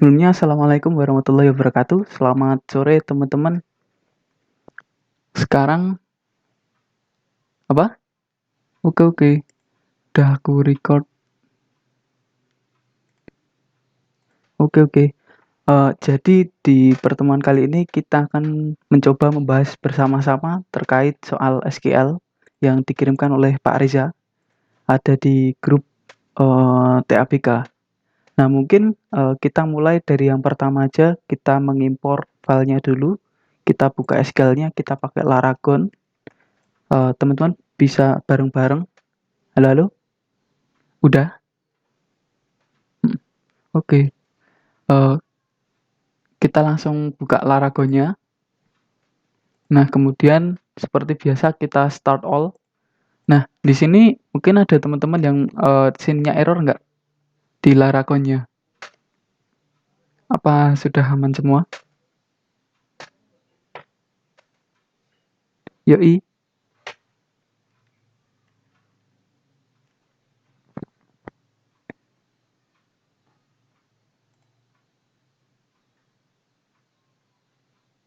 Sebelumnya, assalamualaikum warahmatullahi wabarakatuh. Selamat sore, teman-teman. Sekarang apa? Oke, oke. Udah aku record. Oke, oke. Jadi di pertemuan kali ini kita akan mencoba membahas bersama-sama terkait soal SQL yang dikirimkan oleh Pak Reza. Ada di grup TABK. Nah, mungkin kita mulai dari yang pertama aja. Kita mengimpor filenya dulu. Kita buka SQL-nya. Kita pakai Laragon. Teman-teman bisa bareng-bareng. Halo, halo. Udah? Mhm, oke. Eee, kita langsung buka Laragonnya. Nah, kemudian seperti biasa kita start all. Nah, di sini mungkin ada teman-teman yang, scene-nya error nggak di Laragonnya? Apa sudah aman semua? Yoi.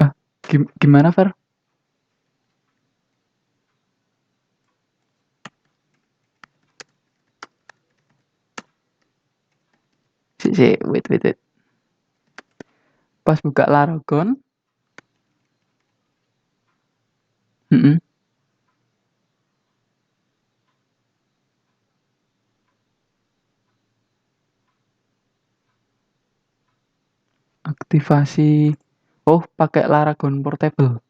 Ah, gimana, Far? Sik, wait. Pas buka Laragon mhm, aktivasi oh, pakai Laragon Portable.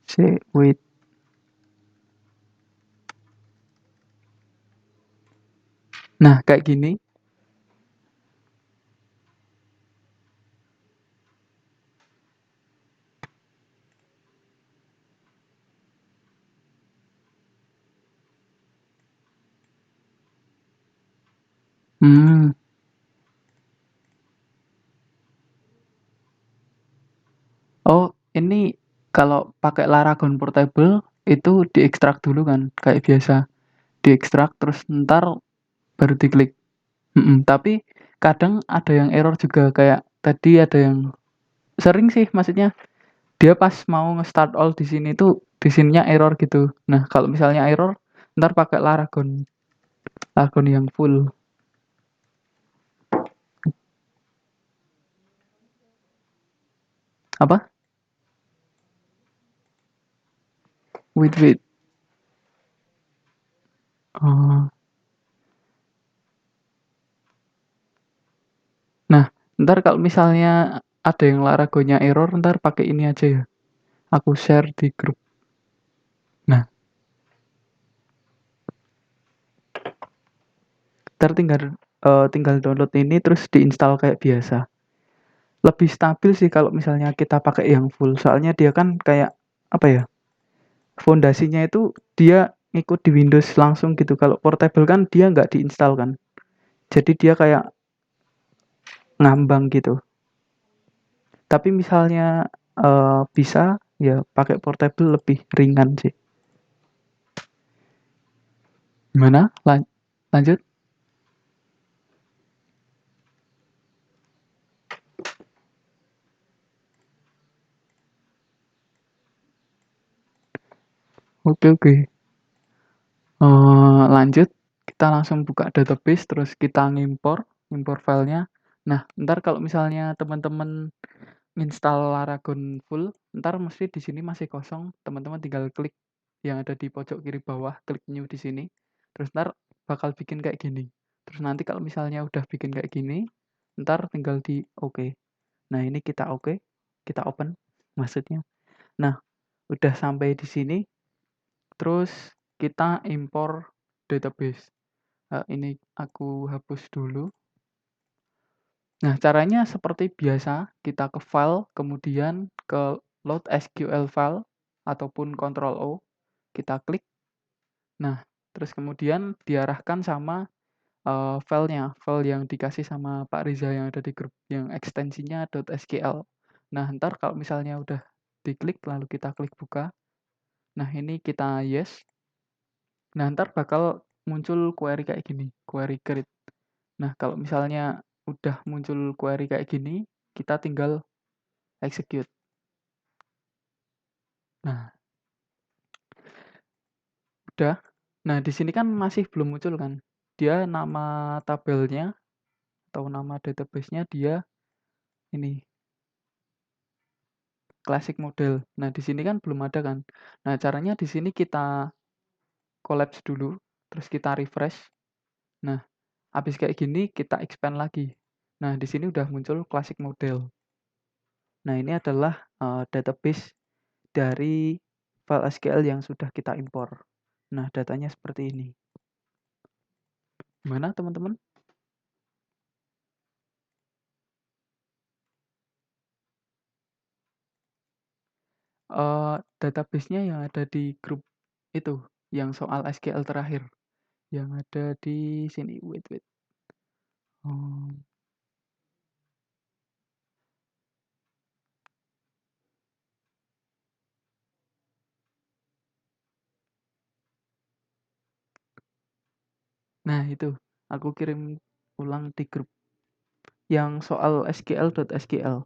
Sik, wait. Nah, kayak gini. Hmm. Oh, ini kalau pakai Laragon Portable itu diekstrak dulu kan, kayak biasa. Diekstrak terus entar baru diklik. Tapi kadang ada yang error juga kayak tadi ada yang sering sih maksudnya dia pas mau nge-start all di sini tuh di sininya error gitu. Nah, kalau misalnya error entar pakai Laragon, Laragon yang full. Apa? Wait. Oh. Nah, entar kalau misalnya ada yang Laragonnya error entar pakai ini aja ya. Aku share di grup. Nah, entar tinggal download ini terus diinstal kayak biasa. Lebih stabil sih kalau misalnya kita pakai yang full, soalnya dia kan kayak, apa ya, fondasinya itu dia ngikut di Windows langsung gitu, kalau portable kan dia nggak diinstal kan. Jadi dia kayak ngambang gitu. Tapi misalnya, bisa, ya pakai portable lebih ringan sih. Gimana? Lanjut? Oke. Lanjut, kita langsung buka database, terus kita ngimpor filenya. Nah, entar kalau misalnya teman-teman install Laragon full, entar mesti di sini masih kosong, teman-teman tinggal klik yang ada di pojok kiri bawah, klik new di sini, terus entar bakal bikin kayak gini. Terus nanti kalau misalnya udah bikin kayak gini, entar tinggal di oke. Nah, ini kita oke, kita open maksudnya. Nah, udah sampai di sini, terus kita impor database. Ini aku hapus dulu. Nah, caranya seperti biasa, kita ke file, kemudian ke load SQL file ataupun Ctrl O, kita klik. Nah, terus kemudian diarahkan sama filenya, file yang dikasih sama Pak Riza yang ada di grup, yang ekstensinya .sql. Nah, ntar kalau misalnya udah diklik, lalu kita klik buka. Nah, ini kita yes. Nah, ntar bakal muncul query kayak gini, query create. Nah, kalau misalnya udah muncul query kayak gini, kita tinggal execute. Nah, udah. Nah, di sini kan masih belum muncul kan. Dia nama tabelnya atau nama database-nya dia ini classic model. Nah, di sini kan belum ada kan. Nah, caranya di sini kita collapse dulu, terus kita refresh. Nah, habis kayak gini kita expand lagi. Nah, di sini udah muncul classic model. Nah, ini adalah database dari file SQL yang sudah kita impor. Nah, datanya seperti ini. Gimana teman-teman? Database-nya yang ada di grup itu, yang soal SQL terakhir, yang ada di sini. Wait, wait. Oh, nah itu, aku kirim ulang di grup yang soal SQL.SQL.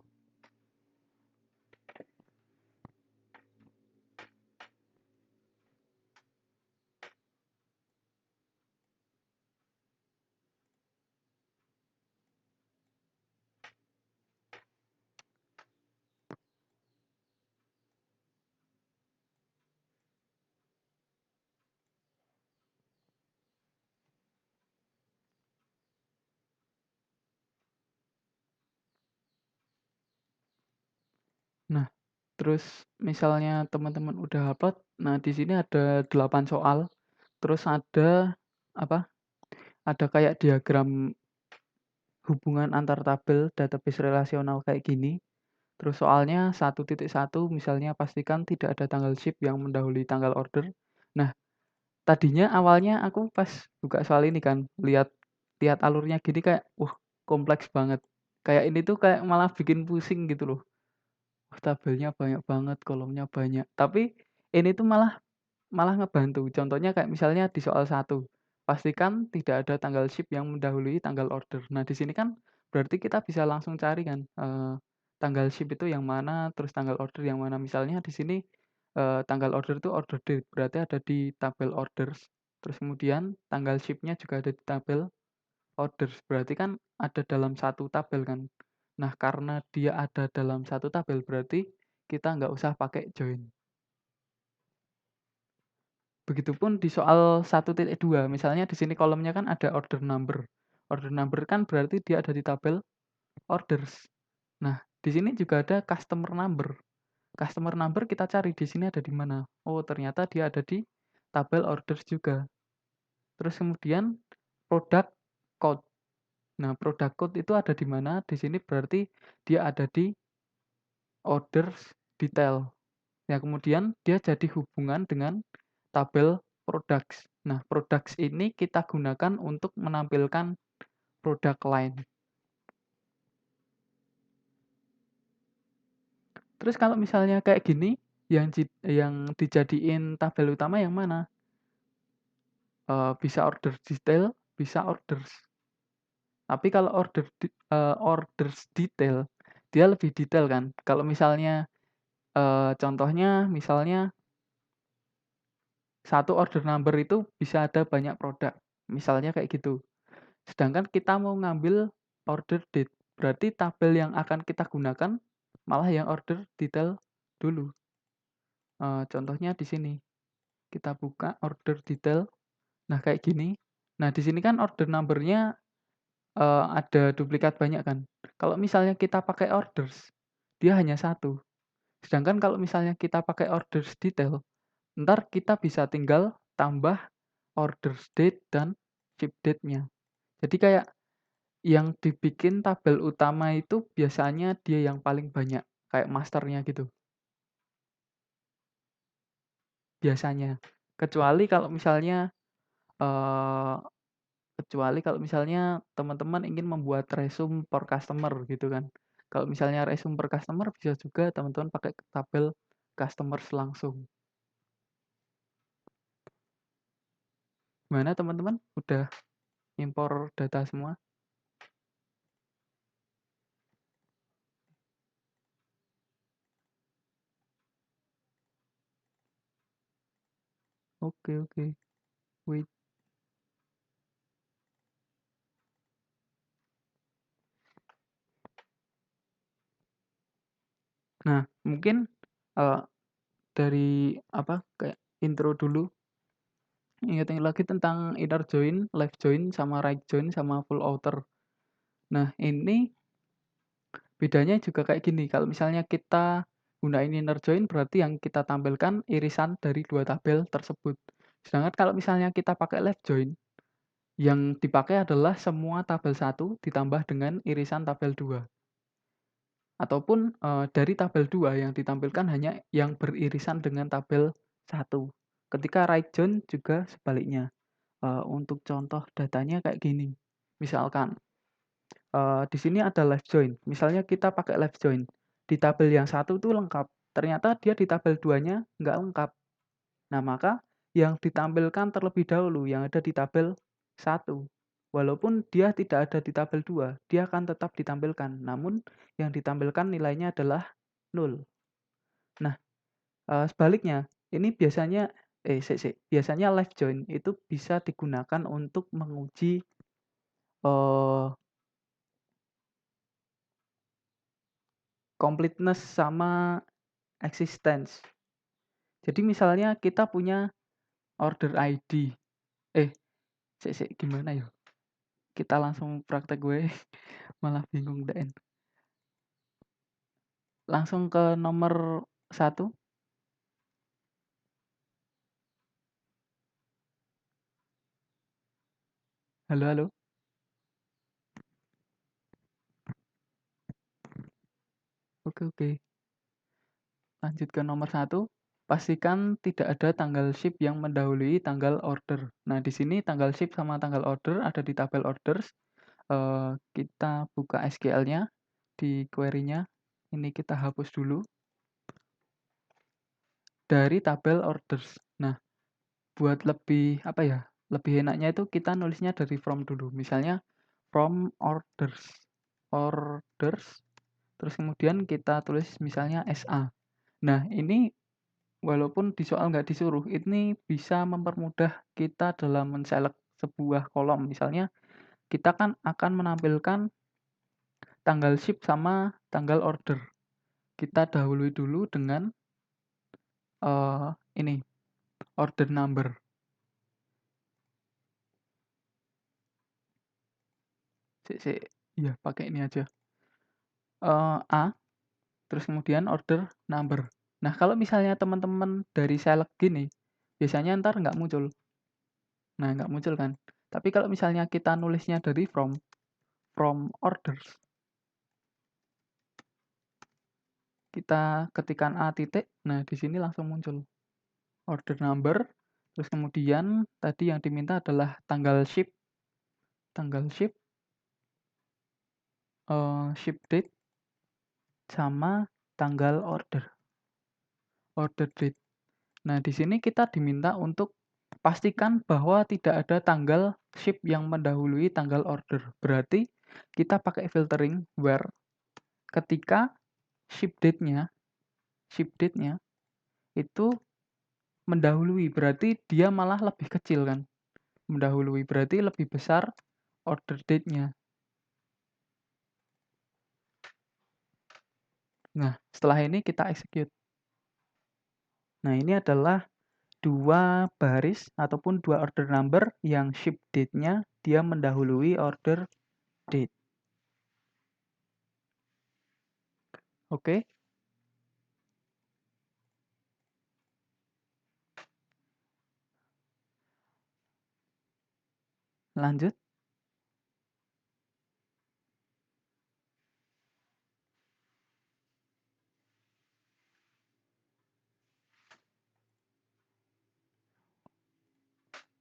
Nah, terus misalnya teman-teman udah upload, nah di sini ada 8 soal, terus ada apa? Ada kayak diagram hubungan antar tabel database relasional kayak gini. Terus soalnya 1.1 misalnya pastikan tidak ada tanggal ship yang mendahului tanggal order. Nah, tadinya awalnya aku pas buka soal ini kan, lihat lihat alurnya gini kayak, wah kompleks banget. Kayak ini tuh kayak malah bikin pusing gitu loh. Wah, tabelnya banyak banget, kolomnya banyak. Tapi ini tuh malah malah ngebantu. Contohnya kayak misalnya di soal satu, pastikan tidak ada tanggal ship yang mendahului tanggal order. Nah, di sini kan berarti kita bisa langsung cari kan, tanggal ship itu yang mana, terus tanggal order yang mana. Misalnya di sini, tanggal order itu order date, berarti ada di tabel orders. Terus kemudian tanggal ship-nya juga ada di tabel orders, berarti kan ada dalam satu tabel kan. Nah, karena dia ada dalam satu tabel, berarti kita nggak usah pakai join. Begitupun di soal 1.2, misalnya di sini kolomnya kan ada order number. Order number kan berarti dia ada di tabel orders. Nah, di sini juga ada customer number. Customer number kita cari di sini ada di mana? Oh, ternyata dia ada di tabel orders juga. Terus kemudian product code. Nah, product code itu ada di mana? Di sini berarti dia ada di orders detail. Ya, kemudian dia jadi hubungan dengan tabel products. Nah, products ini kita gunakan untuk menampilkan produk lain. Terus kalau misalnya kayak gini, yang dijadiin tabel utama yang mana? Bisa order detail, bisa orders. Tapi kalau orders detail, dia lebih detail kan. Kalau misalnya contohnya misalnya satu order number itu bisa ada banyak produk, misalnya kayak gitu. Sedangkan kita mau ngambil order date, berarti tabel yang akan kita gunakan malah yang order detail dulu. Contohnya di sini, kita buka order detail, nah kayak gini. Nah, di sini kan order number-nya, ada duplikat banyak kan. Kalau misalnya kita pakai orders, dia hanya satu. Sedangkan kalau misalnya kita pakai orders detail, ntar kita bisa tinggal tambah orders date dan ship date-nya. Jadi kayak yang dibikin tabel utama itu biasanya dia yang paling banyak, kayak masternya gitu, biasanya. Kecuali kalau misalnya, eee, kecuali kalau misalnya teman-teman ingin membuat resume per customer gitu kan. Kalau misalnya resume per customer bisa juga teman-teman pakai tabel customers langsung. Gimana teman-teman, udah impor data semua? Oke oke. Wait. Nah, mungkin, eee, dari apa, kayak intro dulu, ingat-ingat lagi tentang inner join, left join, sama right join, sama full outer. Nah, ini bedanya juga kayak gini, kalau misalnya kita gunain inner join berarti yang kita tampilkan irisan dari 2 tabel tersebut. Sedangkan kalau misalnya kita pakai left join, yang dipakai adalah semua tabel 1 ditambah dengan irisan tabel 2. Ataupun, dari tabel 2 yang ditampilkan hanya yang beririsan dengan tabel 1. Ketika right join juga sebaliknya. Untuk contoh datanya kayak gini, misalkan, di sini ada left join, misalnya kita pakai left join, di tabel yang satu tuh lengkap, ternyata dia di tabel 2-nya nggak lengkap. Nah, maka yang ditampilkan terlebih dahulu yang ada di tabel 1. Walaupun dia tidak ada di tabel 2, dia akan tetap ditampilkan, namun yang ditampilkan nilainya adalah 0. Nah, sebaliknya, ini biasanya biasanya left join itu bisa digunakan untuk menguji, eee, completeness sama existence. Jadi misalnya kita punya order ID, eh, gimana ya? Kita langsung praktek gue malah bingung daen. Langsung ke nomor 1. Halo halo? Oke oke. Lanjut ke nomor 1. Pastikan tidak ada tanggal ship yang mendahului tanggal order. Nah, di sini tanggal ship sama tanggal order ada di tabel orders. Kita buka SQL-nya di query-nya. Ini kita hapus dulu dari tabel orders. Nah, buat lebih apa ya, lebih enaknya itu kita nulisnya dari from dulu. Misalnya from orders, orders, terus kemudian kita tulis misalnya SA. Nah, ini walaupun di soal nggak disuruh, ini bisa mempermudah kita dalam men-select sebuah kolom. Misalnya kita kan akan menampilkan tanggal ship sama tanggal order. Kita dahului dulu dengan, ini, order number. Sik, iya pakai ini aja, A, terus kemudian order number. Nah, kalau misalnya teman-teman dari select gini, biasanya ntar nggak muncul. Nah, nggak muncul kan. Tapi kalau misalnya kita nulisnya dari from orders, kita ketikkan A titik, nah di sini langsung muncul order number, terus kemudian tadi yang diminta adalah tanggal ship, ship date, sama tanggal order date. Nah, di sini kita diminta untuk pastikan bahwa tidak ada tanggal ship yang mendahului tanggal order. Berarti kita pakai filtering where ketika ship date-nya itu mendahului, berarti dia malah lebih kecil kan. Mendahului berarti lebih besar order date-nya. Nah, setelah ini kita execute. Nah, ini adalah 2 baris ataupun 2 order number yang ship date-nya dia mendahului order date. Oke, lanjut.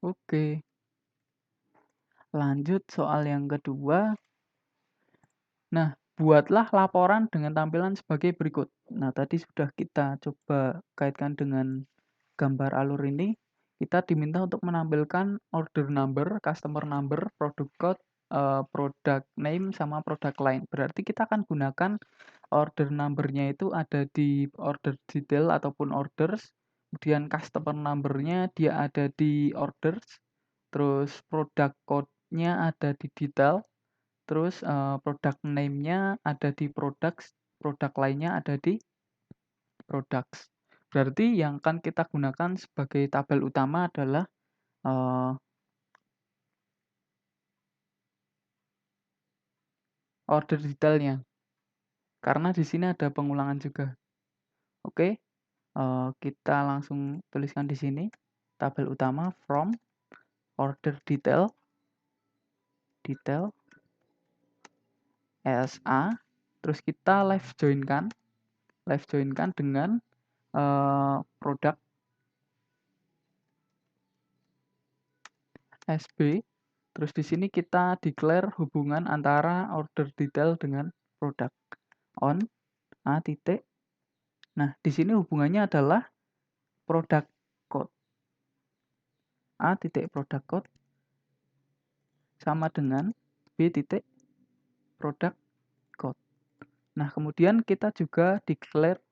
Oke, lanjut soal yang kedua. Nah, buatlah laporan dengan tampilan sebagai berikut. Nah, tadi sudah kita coba kaitkan dengan gambar alur ini. Kita diminta untuk menampilkan order number, customer number, product code, product name, sama product line. Berarti kita akan gunakan order number-nya itu ada di order detail ataupun orders, kemudian customer number-nya dia ada di orders, terus product code-nya ada di detail, terus, product name-nya ada di products, produk lainnya ada di products. Berarti yang akan kita gunakan sebagai tabel utama adalah, eee, order detail-nya, karena di sini ada pengulangan juga. Oke, kita langsung tuliskan di sini, tabel utama from order detail ESA, terus kita left join-kan dengan, produk SB, terus di sini kita declare hubungan antara order detail dengan produk on A titik. Nah, di sini hubungannya adalah product code. A titik product code sama dengan B titik product code. Nah, kemudian kita juga declare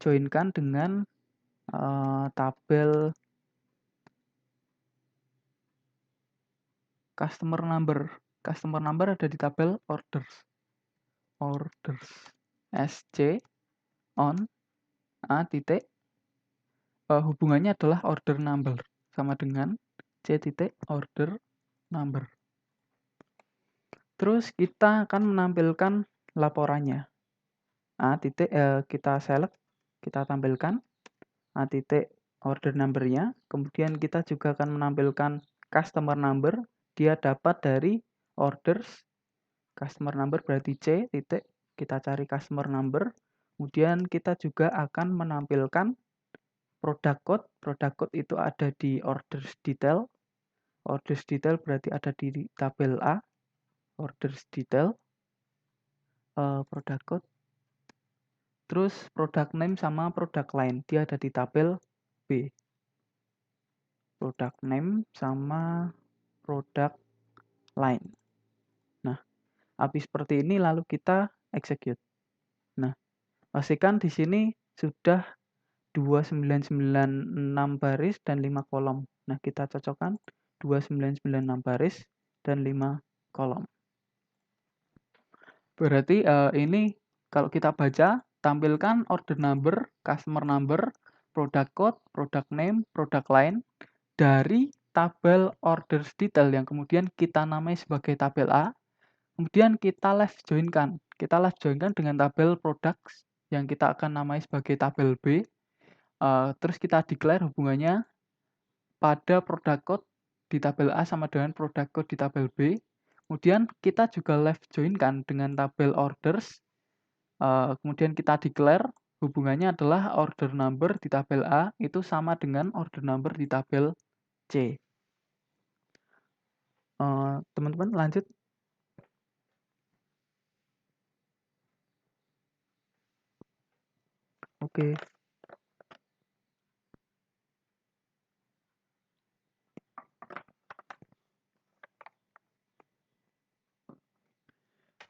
join-kan dengan tabel customer number. Customer number ada di tabel orders SC on A titik, hubungannya adalah order number sama dengan C titik order number. Terus kita akan menampilkan laporannya. A titik, kita select, kita tampilkan A titik order number-nya, kemudian kita juga akan menampilkan customer number, dia dapat dari orders, customer number berarti C titik, kita cari customer number, kemudian kita juga akan menampilkan product code itu ada di orders detail berarti ada di tabel A, orders detail, product code, terus product name sama product line, dia ada di tabel B. Product name sama product line. Nah, habis seperti ini lalu kita execute. Nah, pastikan di sini sudah 2996 baris dan 5 kolom. Nah, kita cocokkan 2996 baris dan 5 kolom. Berarti ini kalau kita baca, tampilkan order number, customer number, product code, product name, product line dari tabel orders detail yang kemudian kita namai sebagai tabel A, kemudian kita left join-kan. Kita left join-kan dengan tabel products yang kita akan namai sebagai tabel B, terus kita declare hubungannya pada product code di tabel A sama dengan product code di tabel B. Kemudian kita juga left join-kan dengan tabel orders, kemudian kita declare hubungannya adalah order number di tabel A itu sama dengan order number di tabel C. Teman-teman lanjut. Oke.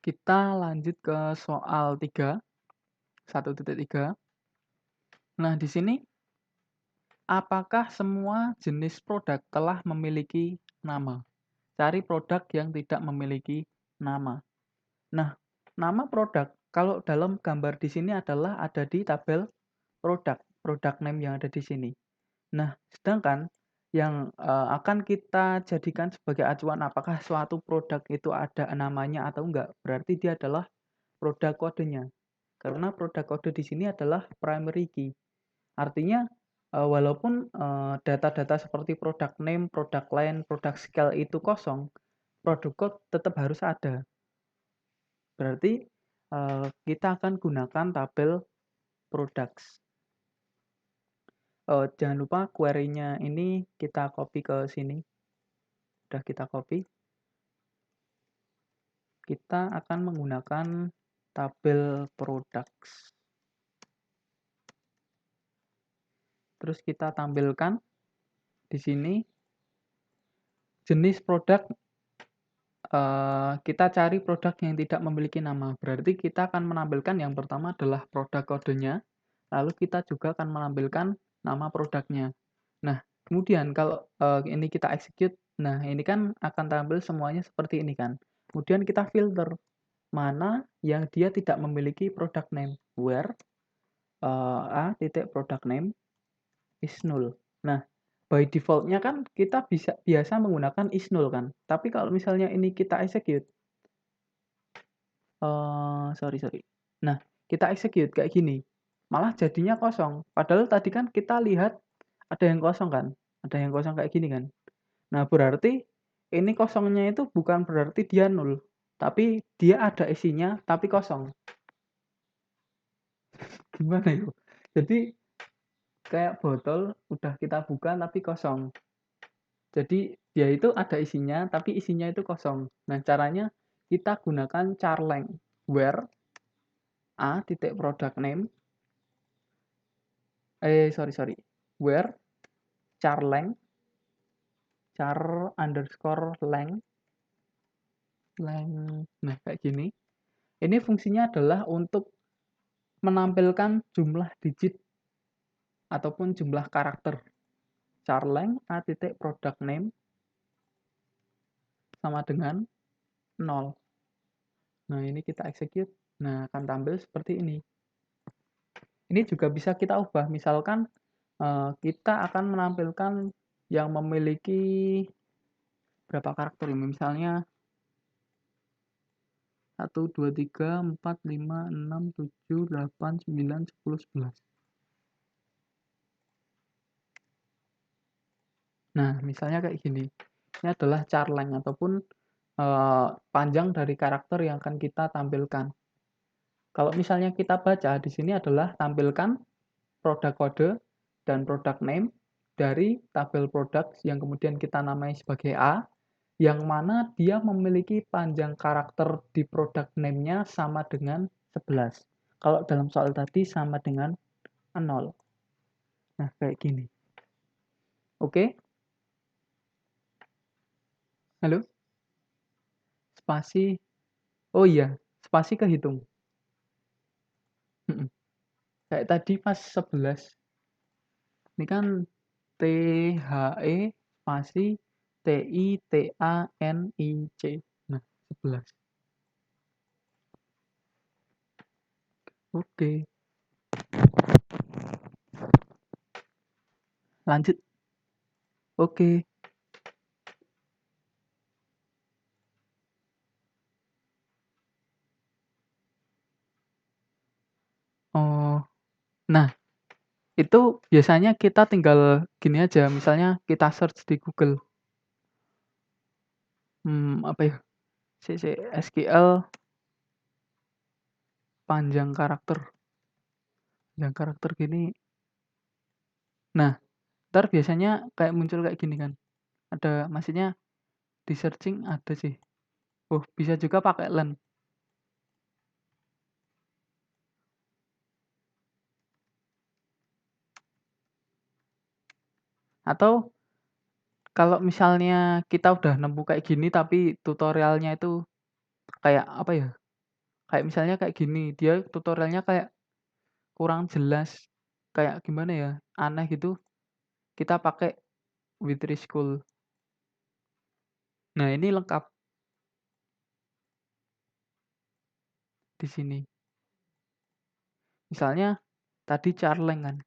Kita lanjut ke soal 3, 1.3. Nah, di sini apakah semua jenis produk telah memiliki nama? Cari produk yang tidak memiliki nama. Nah, nama produk kalau dalam gambar di sini adalah ada di tabel product name yang ada di sini. Nah, sedangkan yang akan kita jadikan sebagai acuan apakah suatu produk itu ada namanya atau enggak, berarti dia adalah produk kodenya. Karena produk kode di sini adalah primary key. Artinya walaupun data-data seperti product name, product line, product scale itu kosong, produk code tetap harus ada. Berarti kita akan gunakan tabel products. Jangan lupa query-nya ini kita copy ke sini. Sudah kita copy. Kita akan menggunakan tabel products. Terus kita tampilkan di sini jenis produk, kita cari produk yang tidak memiliki nama. Berarti kita akan menampilkan yang pertama adalah produk kodenya, lalu kita juga akan menampilkan nama produknya. Nah, kemudian kalau, ini kita execute, nah ini kan akan tampil semuanya seperti ini kan. Kemudian kita filter, mana yang dia tidak memiliki product name, where, a titik product name is null. Nah, by default-nya kan kita biasa menggunakan is null kan. Tapi kalau misalnya ini kita execute, sorry. Nah, kita execute kayak gini, malah jadinya kosong. Padahal tadi kan kita lihat ada yang kosong kan, ada yang kosong kayak gini kan. Nah, berarti ini kosongnya itu bukan berarti dia nol, tapi dia ada isinya tapi kosong. Gimana itu? Jadi kayak botol udah kita buka tapi kosong. Jadi dia itu ada isinya tapi isinya itu kosong. Nah, caranya kita gunakan char length where a titik product name sorry where char length char underscore length nah kayak gini. Ini fungsinya adalah untuk menampilkan jumlah digit ataupun jumlah karakter. Char length a titik product name sama dengan 0. Nah, ini kita execute. Nah, akan tampil seperti ini. Ini juga bisa kita ubah. Misalkan kita akan menampilkan yang memiliki berapa karakter ini. Misalnya 1, 2, 3, 4, 5, 6, 7, 8, 9, 10, 11. Nah, misalnya kayak gini. Ini adalah char length ataupun panjang dari karakter yang akan kita tampilkan. Kalau misalnya kita baca di sini adalah tampilkan produk kode dan product name dari tabel produk yang kemudian kita namai sebagai A, yang mana dia memiliki panjang karakter di product name-nya sama dengan 11. Kalau dalam soal tadi sama dengan 0. Nah, kayak gini. Oke? Halo? Spasi. Oh iya, spasi kehitung. Kayak tadi pas 11. Ini kan THE spasi TITANIC. Nah, 11. Oke, lanjut. Oke. Oh, nah itu biasanya kita tinggal gini aja, misalnya kita search di Google, apa ya, SQL panjang karakter gini. Nah, ntar biasanya kayak muncul kayak gini kan, ada maksudnya di searching ada sih. Oh, bisa juga pakai len. Atau kalau misalnya kita udah nemu kayak gini tapi tutorialnya itu kayak apa ya, kayak misalnya kayak gini, dia tutorialnya kayak kurang jelas, kayak gimana ya, aneh gitu, kita pakai with school. Nah, ini lengkap di sini. Misalnya tadi Charleng kan.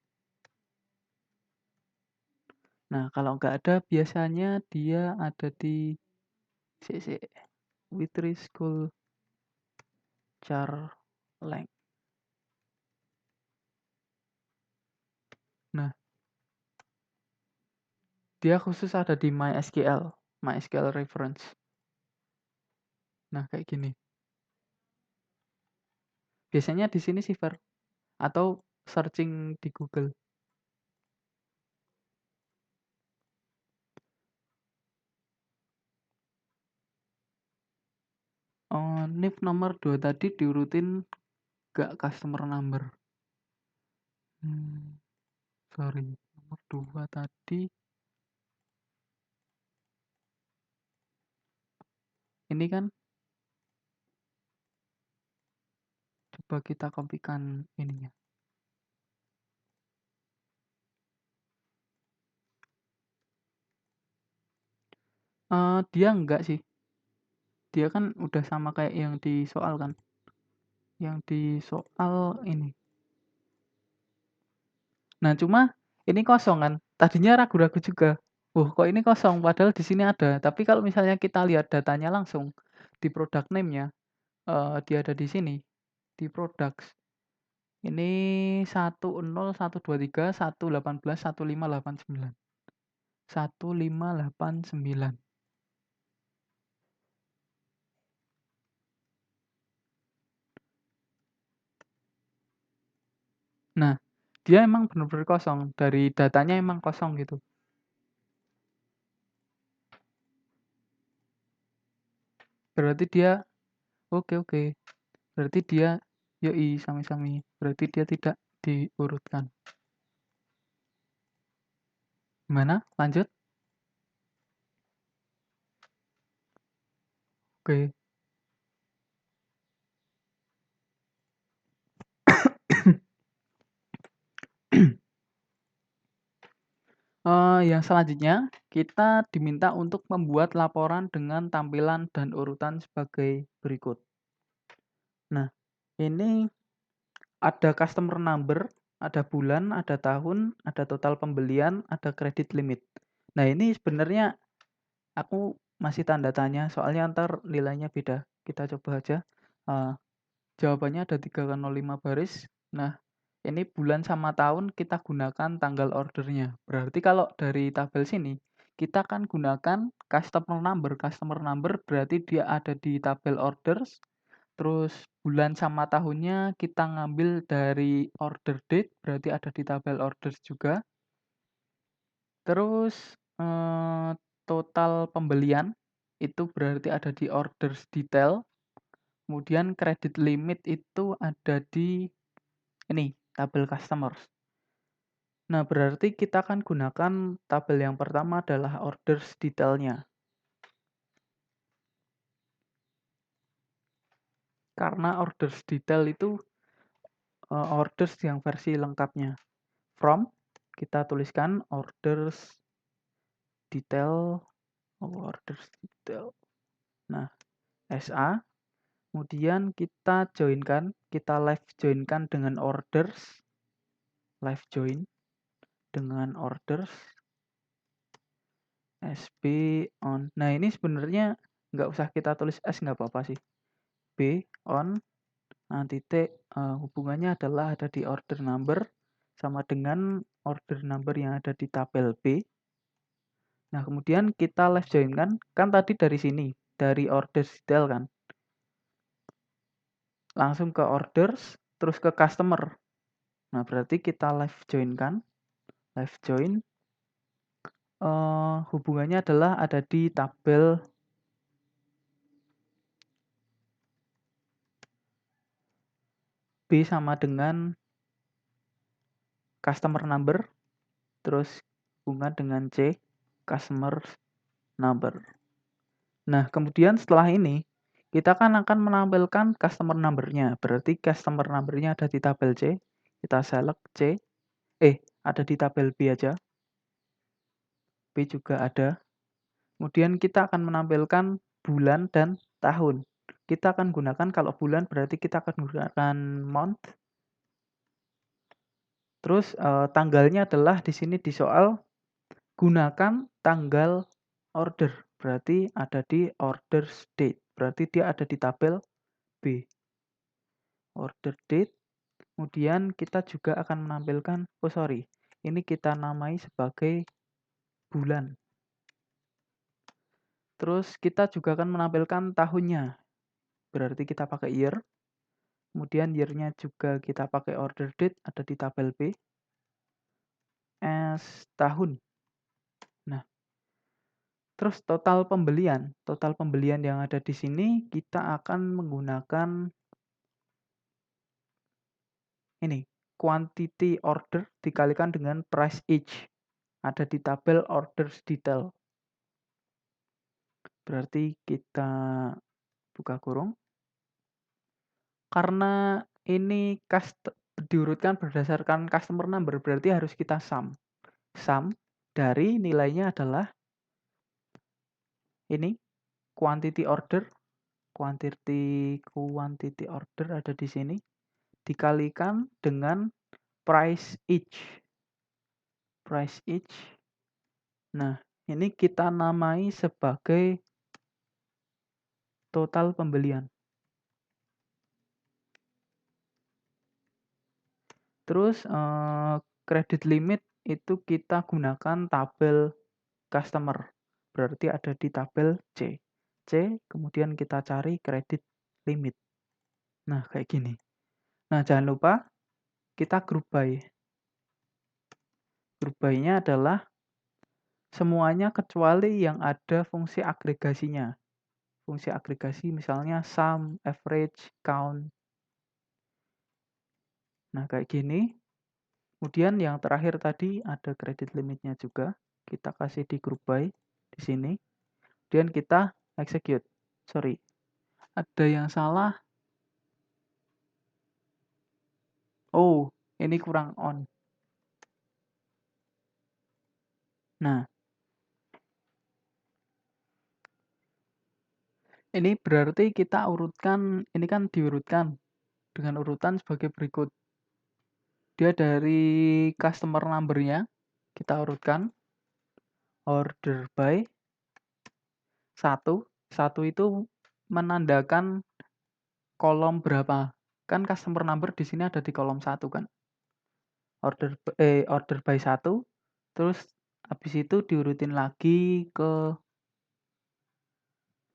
Nah, kalau nggak ada biasanya dia ada di sik with school Charleng. Nah, dia khusus ada di MySQL reference. Nah, kayak gini. Biasanya di sini sih, Fer. Atau searching di Google. NIF nomor 2 tadi diurutin gak customer number. Sorry. Nomor 2 tadi. Ini kan. Coba kita kopikan ininya. Dia enggak sih, dia kan udah sama kayak yang di soal kan, yang di soal ini. Nah, cuma ini kosong kan, tadinya ragu-ragu juga, kok ini kosong padahal di sini ada." Tapi kalau misalnya kita lihat datanya langsung di product name-nya, dia ada di sini, di products. Ini 10, 123, 118, 1589. 1589. Nah, dia emang bener-bener kosong, dari datanya emang kosong gitu. Berarti dia oke oke, berarti dia yoi, sami-sami, berarti dia tidak diurutkan. Gimana? Lanjut? Oke. Yang selanjutnya, kita diminta untuk membuat laporan dengan tampilan dan urutan sebagai berikut. Nah, ini ada customer number, ada bulan, ada tahun, ada total pembelian, ada kredit limit. Nah, ini sebenarnya aku masih tanda tanya, soalnya ntar nilainya beda. Kita coba aja. Eee, Jawabannya ada 3,05 baris. Nah, ini bulan sama tahun kita gunakan tanggal ordernya. Berarti kalau dari tabel sini, kita kan gunakan customer number. Customer number berarti dia ada di tabel orders, terus bulan sama tahunnya kita ngambil dari order date, berarti ada di tabel orders juga. Terus, total pembelian, itu berarti ada di orders detail, kemudian kredit limit itu ada di ini, tabel customers. Nah, berarti kita akan gunakan tabel yang pertama adalah orders detailnya. Karena orders detail itu, orders yang versi lengkapnya. From, kita tuliskan orders detail, orders detail. Nah, SA, kemudian kita join-kan, kita live join-kan dengan orders, live join dengan orders, SB on. Nah, ini sebenarnya nggak usah kita tulis S, nggak apa-apa sih. B on, titik, hubungannya adalah ada di order number sama dengan order number yang ada di tabel B. Nah, kemudian kita live join kan tadi dari sini, dari order detail kan. Langsung ke orders, terus ke customer. Nah, berarti kita live join kan. Live join, hubungannya adalah ada di tabel B sama dengan customer number, terus hubungan dengan C, customer number. Nah, kemudian setelah ini, kita kan akan menampilkan customer number-nya. Berarti customer number-nya ada di tabel C. Kita select C. Ada di tabel B aja. B juga ada. Kemudian kita akan menampilkan bulan dan tahun. Kita akan gunakan, kalau bulan berarti kita akan gunakan month. Terus tanggalnya adalah di sini di soal gunakan tanggal order. Berarti ada di orders date. Berarti dia ada di tabel B. Order date. Kemudian kita juga akan menampilkan, ini kita namai sebagai bulan. Terus kita juga akan menampilkan tahunnya. Berarti kita pakai year. Kemudian year-nya juga kita pakai order date, ada di tabel B. As tahun. Nah, terus total pembelian. Total pembelian yang ada di sini kita akan menggunakan ini, quantity order dikalikan dengan price each. Ada di tabel orders detail. Berarti kita buka kurung. Karena ini diurutkan berdasarkan customer number, berarti harus kita sum. Sum dari nilainya adalah ini quantity order ada di sini, dikalikan dengan price each. Nah, ini kita namai sebagai total pembelian. Terus credit limit itu kita gunakan tabel customer. Berarti ada di tabel C. Kemudian kita cari credit limit. Nah, kayak gini. Nah, jangan lupa kita group by. Group by-nya adalah semuanya kecuali yang ada fungsi agregasinya. Fungsi agregasi misalnya sum, average, count. Nah, kayak gini. Kemudian yang terakhir tadi ada credit limitnya juga. Kita kasih di group by di sini. Kemudian kita execute. Sorry, ada yang salah. Oh, ini kurang on. Nah, ini berarti kita urutkan, ini kan diurutkan dengan urutan sebagai berikut. Dia dari customer number-nya, kita urutkan order by 1. 1 itu menandakan kolom berapa. Kan customer number di sini ada di kolom 1 kan. Order by 1, terus habis itu diurutin lagi ke,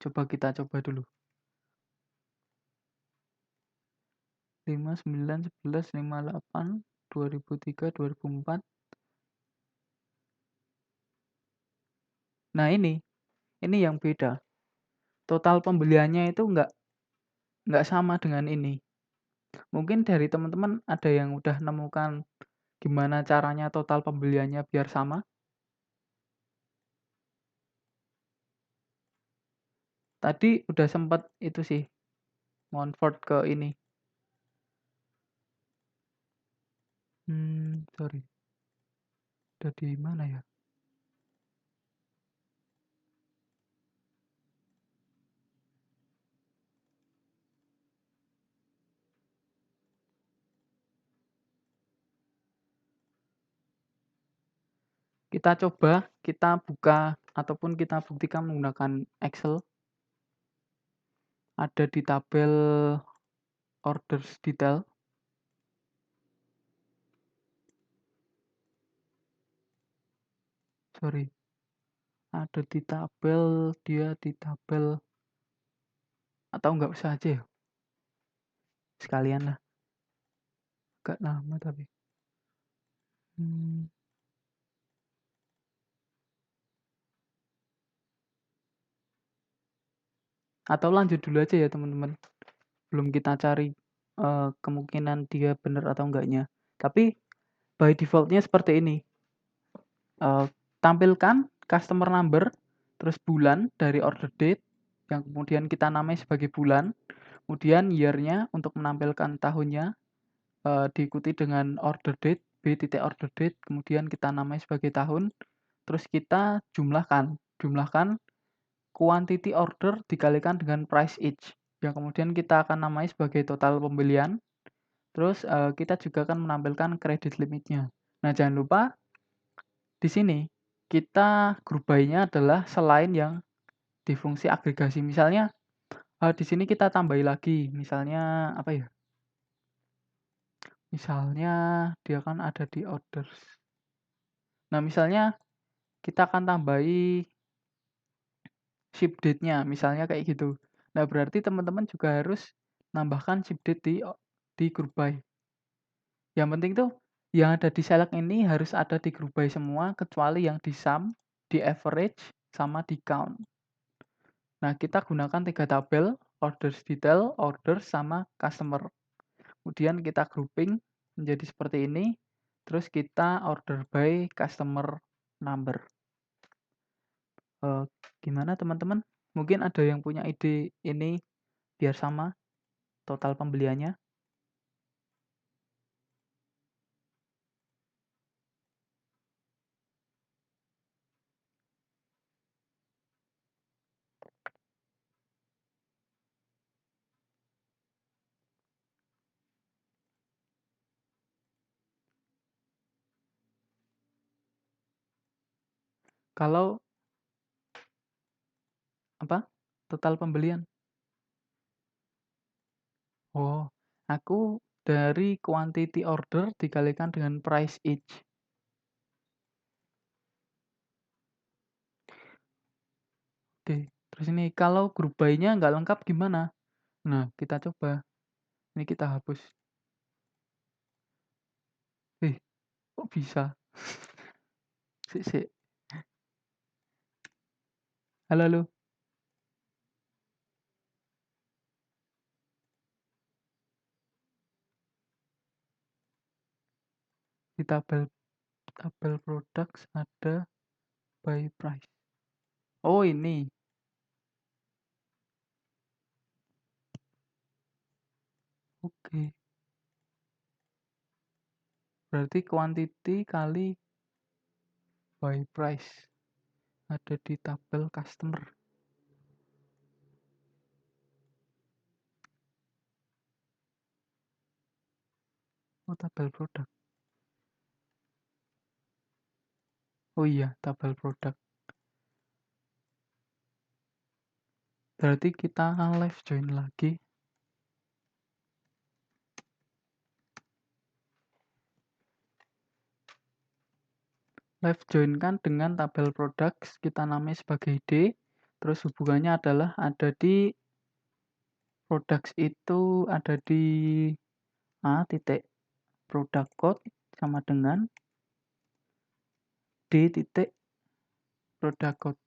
kita coba dulu. 5, 9, 11, 58, 2003, 2004. Nah, ini yang beda. Total pembeliannya itu nggak sama dengan ini. Mungkin dari teman-teman ada yang udah nemukan gimana caranya total pembeliannya biar sama? Tadi udah sempat itu sih, convert ke ini. Sorry. Udah di mana ya? Kita coba, kita buka ataupun kita buktikan menggunakan Excel. Ada di tabel orders detail. Sorry. Ada di tabel, dia di tabel, atau nggak usah aja ya? Sekalian lah. Agak lama tapi. Atau lanjut dulu aja ya teman-teman. Belum kita cari kemungkinan dia benar atau enggaknya. Tapi by defaultnya seperti ini. Tampilkan customer number, terus bulan dari order date, yang kemudian kita namai sebagai bulan. Kemudian year-nya untuk menampilkan tahunnya, diikuti dengan order date, order date, kemudian kita namai sebagai tahun. Terus kita jumlahkan quantity order dikalikan dengan price each, yang kemudian kita akan namai sebagai total pembelian. Terus kita juga akan menampilkan credit limitnya. Nah, jangan lupa di sini kita group by-nya adalah selain yang di fungsi agregasi. Misalnya di sini kita tambahi lagi, misalnya apa ya? Misalnya dia kan ada di orders. Nah, misalnya kita akan tambahi ship date-nya, misalnya kayak gitu. Nah, berarti teman-teman juga harus nambahkan ship date di group by. Yang penting tuh yang ada di select ini harus ada di group by semua, kecuali yang di sum, di average, sama di count. Nah, kita gunakan 3 tabel, orders detail, orders, sama customer. Kemudian kita grouping menjadi seperti ini, terus kita order by customer number. Gimana teman-teman? Mungkin ada yang punya ide ini biar sama total pembeliannya? Kalau apa, total pembelian? Oh, aku dari quantity order dikalikan dengan price each. Oke, terus ini kalau group buy-nya nggak lengkap gimana? Nah, kita coba. Ini kita hapus. Eh, kok bisa? Sik sik. Halo halo, di tabel tabel products ada by price. Oh, ini. Oke, berarti quantity kali by price ada di tabel customer. Oh, tabel produk. Oh iya, tabel produk. Berarti kita live join lagi. Live join kan dengan tabel products kita namai sebagai D. Terus hubungannya adalah ada di products itu ada di A titik product code sama dengan D titik product code.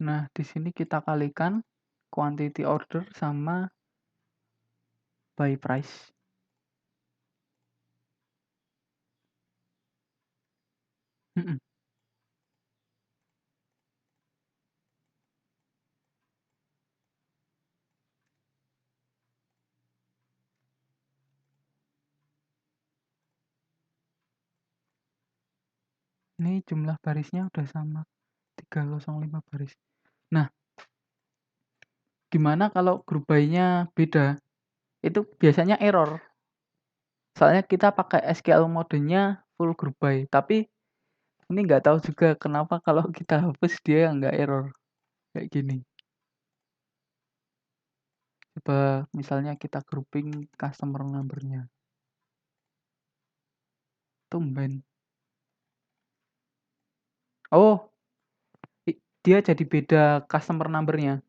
Nah, di sini kita kalikan quantity order sama by price. Mm-mm. Ini jumlah barisnya udah sama 305 baris. Nah, gimana kalau group by-nya beda? Itu biasanya error. Soalnya kita pakai SQL modenya full group by. Tapi ini nggak tahu juga kenapa kalau kita hapus dia nggak error kayak gini. Coba misalnya kita grouping customer number-nya. Tumben. Oh, dia jadi beda customer number-nya.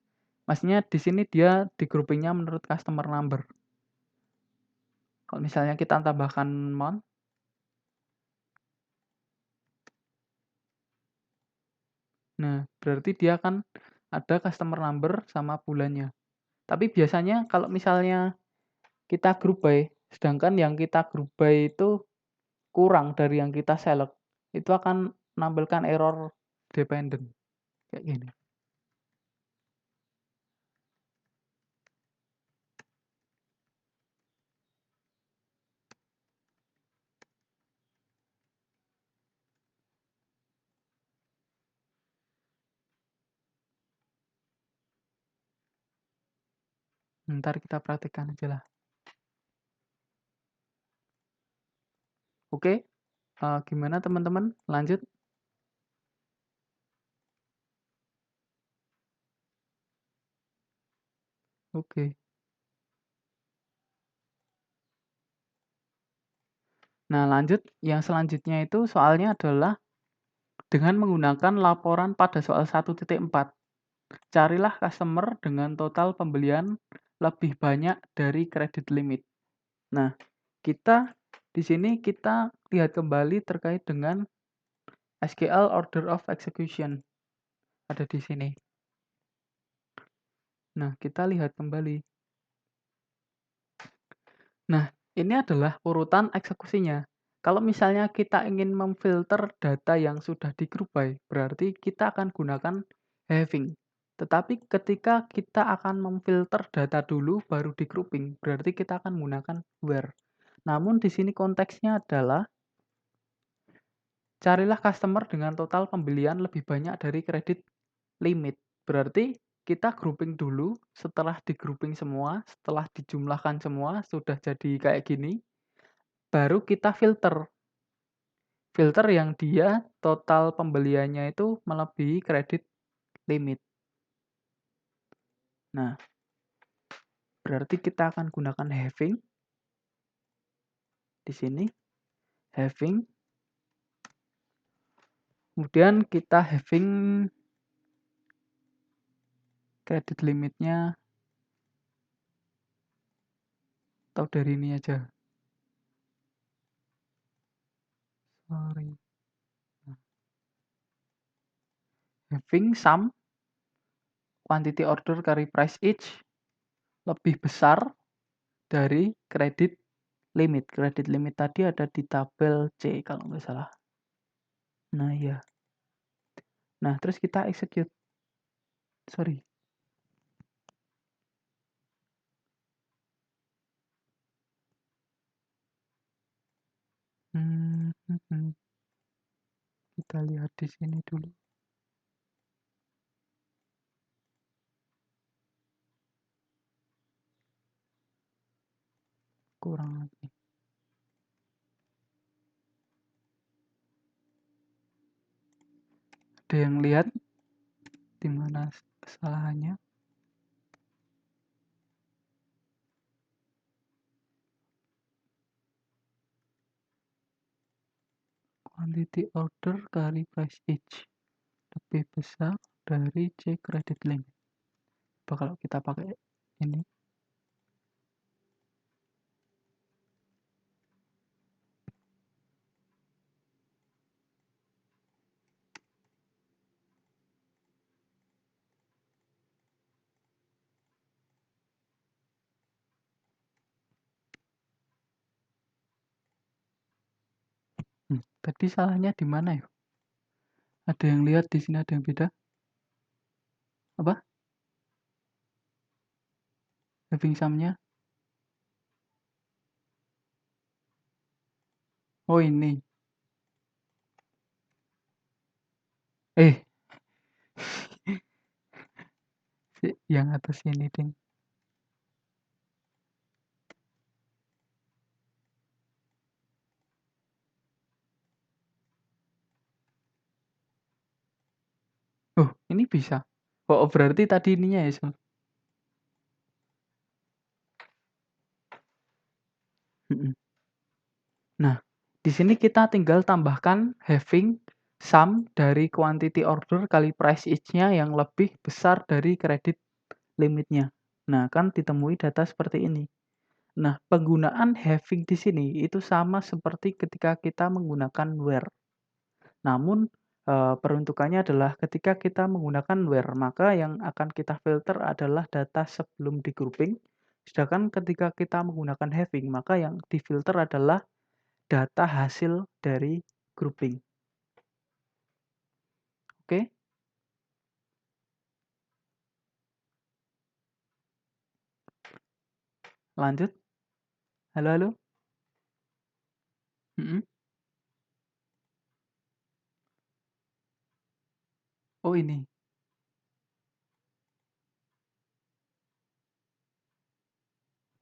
Maksudnya di sini dia di groupingnya menurut customer number. Kalau misalnya kita tambahkan month, nah berarti dia kan ada customer number sama bulannya. Tapi biasanya kalau misalnya kita group by, sedangkan yang kita group by itu kurang dari yang kita select, itu akan menampilkan error dependent kayak gini. Ntar kita praktekkan aja lah. Oke, gimana teman-teman? Lanjut. Oke. Nah, lanjut. Yang selanjutnya itu soalnya adalah dengan menggunakan laporan pada soal 1.4. Carilah customer dengan total pembelian lebih banyak dari kredit limit. Nah, kita di sini kita lihat kembali terkait dengan SQL Order of Execution. Ada di sini. Nah, kita lihat kembali. Nah, ini adalah urutan eksekusinya. Kalau misalnya kita ingin memfilter data yang sudah di group by, berarti kita akan gunakan having. Tetapi ketika kita akan memfilter data dulu baru di grouping, berarti kita akan menggunakan where. Namun di sini konteksnya adalah carilah customer dengan total pembelian lebih banyak dari kredit limit. Berarti kita grouping dulu, setelah di grouping semua, setelah dijumlahkan semua, sudah jadi kayak gini, baru kita filter. Filter yang dia total pembeliannya itu melebihi kredit limit. Nah, berarti kita akan gunakan having di sini, having, kemudian kita having kredit limitnya atau dari ini aja. Sorry. Having sum quantity order carry price each lebih besar dari kredit limit. Kredit limit tadi ada di tabel C kalau nggak salah. Nah, iya. Nah, terus kita execute. Sorry. Hmm, hmm, hmm. Kita lihat di sini dulu. Kurang lagi. Ada yang lihat di mana kesalahannya? Quantity order kali price each lebih besar dari C credit limit. Coba kalau kita pakai ini. Tadi salahnya di mana ya? Ada yang lihat di sini ada yang beda? Apa? Having sum-nya? Oh, ini. Eh, yang atas ini, Ding. Oh, ini bisa. Oh, berarti tadi ininya ya, Sol? Nah, di sini kita tinggal tambahkan having sum dari quantity order kali price each-nya yang lebih besar dari kredit limitnya. Nah, kan ditemui data seperti ini. Nah, penggunaan having di sini itu sama seperti ketika kita menggunakan where. Namun, peruntukannya adalah ketika kita menggunakan where, maka yang akan kita filter adalah data sebelum di grouping. Sedangkan ketika kita menggunakan having, maka yang difilter adalah data hasil dari grouping. Oke, lanjut. Halo, halo. Mhm. Oh, ini.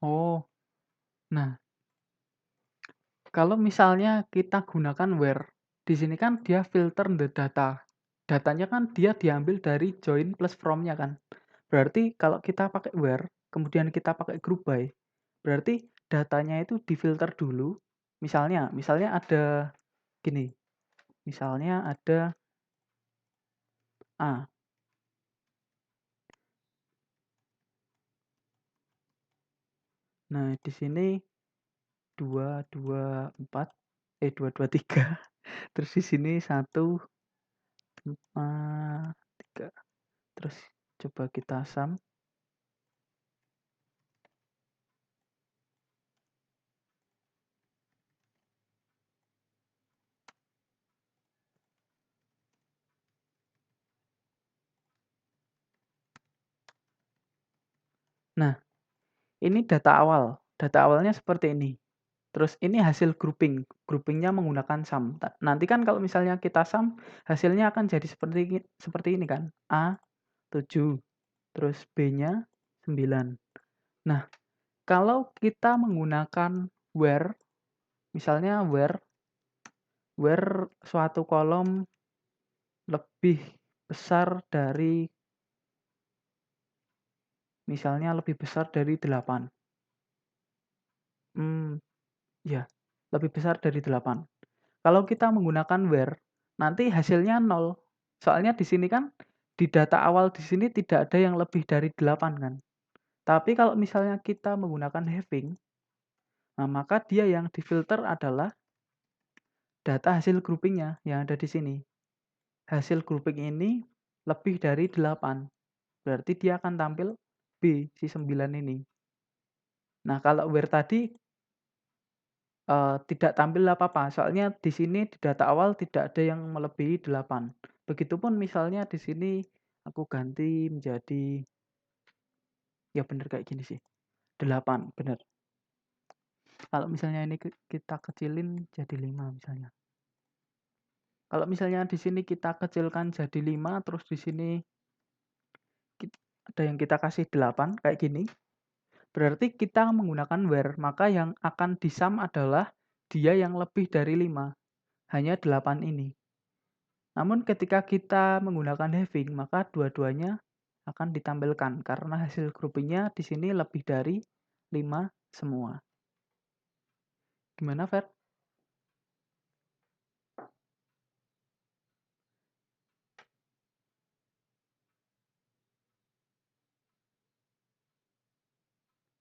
Oh, nah, kalau misalnya kita gunakan where, di sini kan dia filter the data. Datanya kan dia diambil dari join plus from-nya kan. Berarti kalau kita pakai where, kemudian kita pakai group by, berarti datanya itu difilter dulu. Misalnya ada gini, misalnya ada A. Nah, di sini 2, 2, 4, 2, 2, 3. Terus di sini 1, 3. Terus coba kita sum. Nah, ini data awal. Data awalnya seperti ini. Terus ini hasil grouping. Groupingnya menggunakan sum. Nanti kan kalau misalnya kita sum, hasilnya akan jadi seperti ini kan. A 7, terus B-nya 9. Nah, kalau kita menggunakan where, misalnya where where suatu kolom lebih besar dari misalnya lebih besar dari 8. Ya, lebih besar dari 8. Kalau kita menggunakan where, nanti hasilnya 0. Soalnya di sini kan, di data awal di sini tidak ada yang lebih dari 8 kan. Tapi kalau misalnya kita menggunakan having, nah maka dia yang difilter adalah data hasil groupingnya yang ada di sini. Hasil grouping ini lebih dari 8. Berarti dia akan tampil B, si 9 ini. Nah, kalau where tadi tidak tampil apa-apa, soalnya di sini di data awal tidak ada yang melebihi 8. Begitupun misalnya di sini aku ganti menjadi ya bener kayak gini sih, 8, bener. Kalau misalnya ini kita kecilin jadi 5 misalnya. Kalau misalnya di sini kita kecilkan jadi 5, terus di sini ada yang kita kasih 8 kayak gini, berarti kita menggunakan where, maka yang akan di-sum adalah dia yang lebih dari 5, hanya 8 ini. Namun ketika kita menggunakan having, maka dua-duanya akan ditampilkan karena hasil groupingnya di sini lebih dari 5 semua. Gimana, Fer?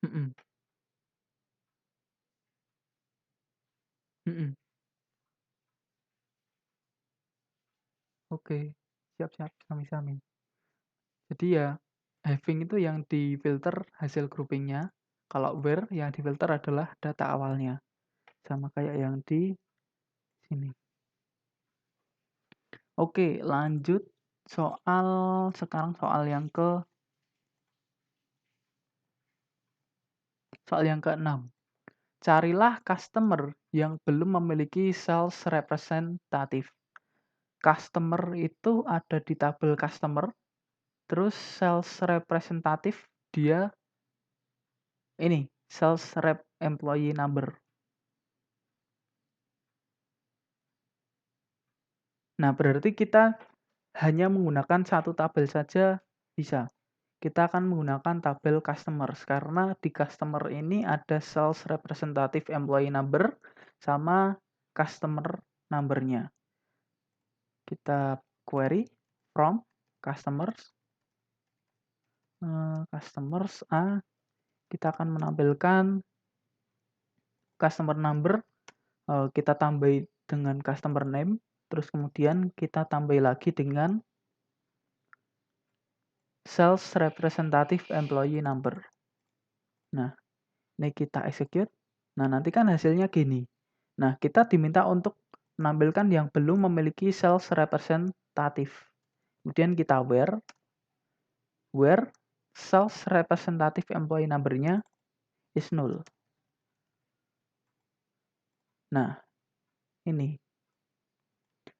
Mhm, mhm. Oke, siap-siap, sami-sami. Jadi ya, having itu yang difilter hasil groupingnya, kalau where yang difilter adalah data awalnya. Sama kayak yang di sini. Oke, lanjut sekarang soal yang ke-6. Carilah customer yang belum memiliki sales representative. Customer itu ada di tabel customer, terus sales representative dia ini sales rep employee number. Nah, berarti kita hanya menggunakan satu tabel saja bisa. Kita akan menggunakan tabel customers karena di customer ini ada sales representative employee number sama customer number-nya. Kita query from customers, customers A, kita akan menampilkan customer number, kita tambahi dengan customer name, terus kemudian kita tambahi lagi dengan sales representative employee number. Nah, ini kita execute. Nah, nanti kan hasilnya gini. Nah, kita diminta untuk menampilkan yang belum memiliki sales representative. Kemudian kita where sales representative employee number-nya is null. Nah, ini.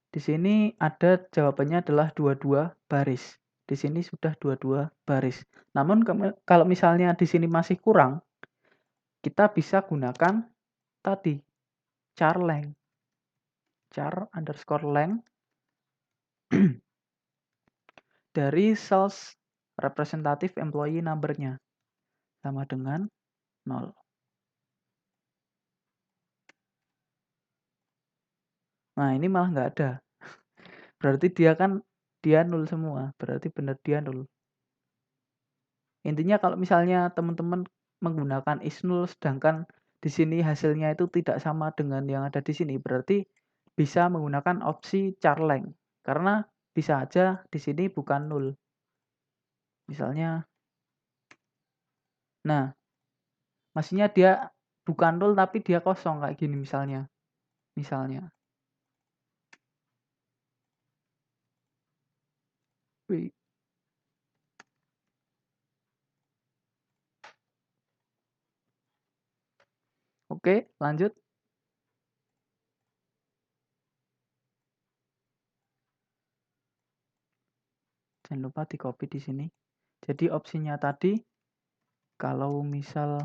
Di sini ada jawabannya adalah 22 baris. Di sini sudah 22 baris. Namun kalau misalnya di sini masih kurang, kita bisa gunakan tadi char length. Char underscore length dari sales representative employee number-nya sama dengan 0. Nah, ini malah nggak ada. Berarti dia nol semua. Berarti benar dia nol. Intinya kalau misalnya teman-teman menggunakan is null sedangkan di sini hasilnya itu tidak sama dengan yang ada di sini, berarti bisa menggunakan opsi char length. Karena bisa aja di sini bukan nol. Misalnya, nah, maksudnya dia bukan nol tapi dia kosong kayak gini misalnya. Misalnya. Wih. Oke, lanjut. Jangan lupa di copy di sini. Jadi opsinya tadi kalau misal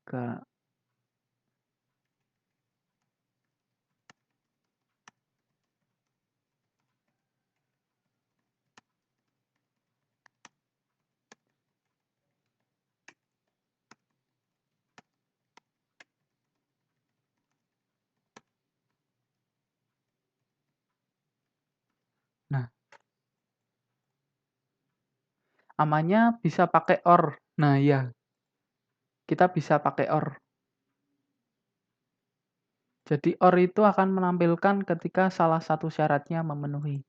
gak Amannya bisa pakai OR. Nah, iya, kita bisa pakai OR. Jadi OR itu akan menampilkan ketika salah satu syaratnya memenuhi.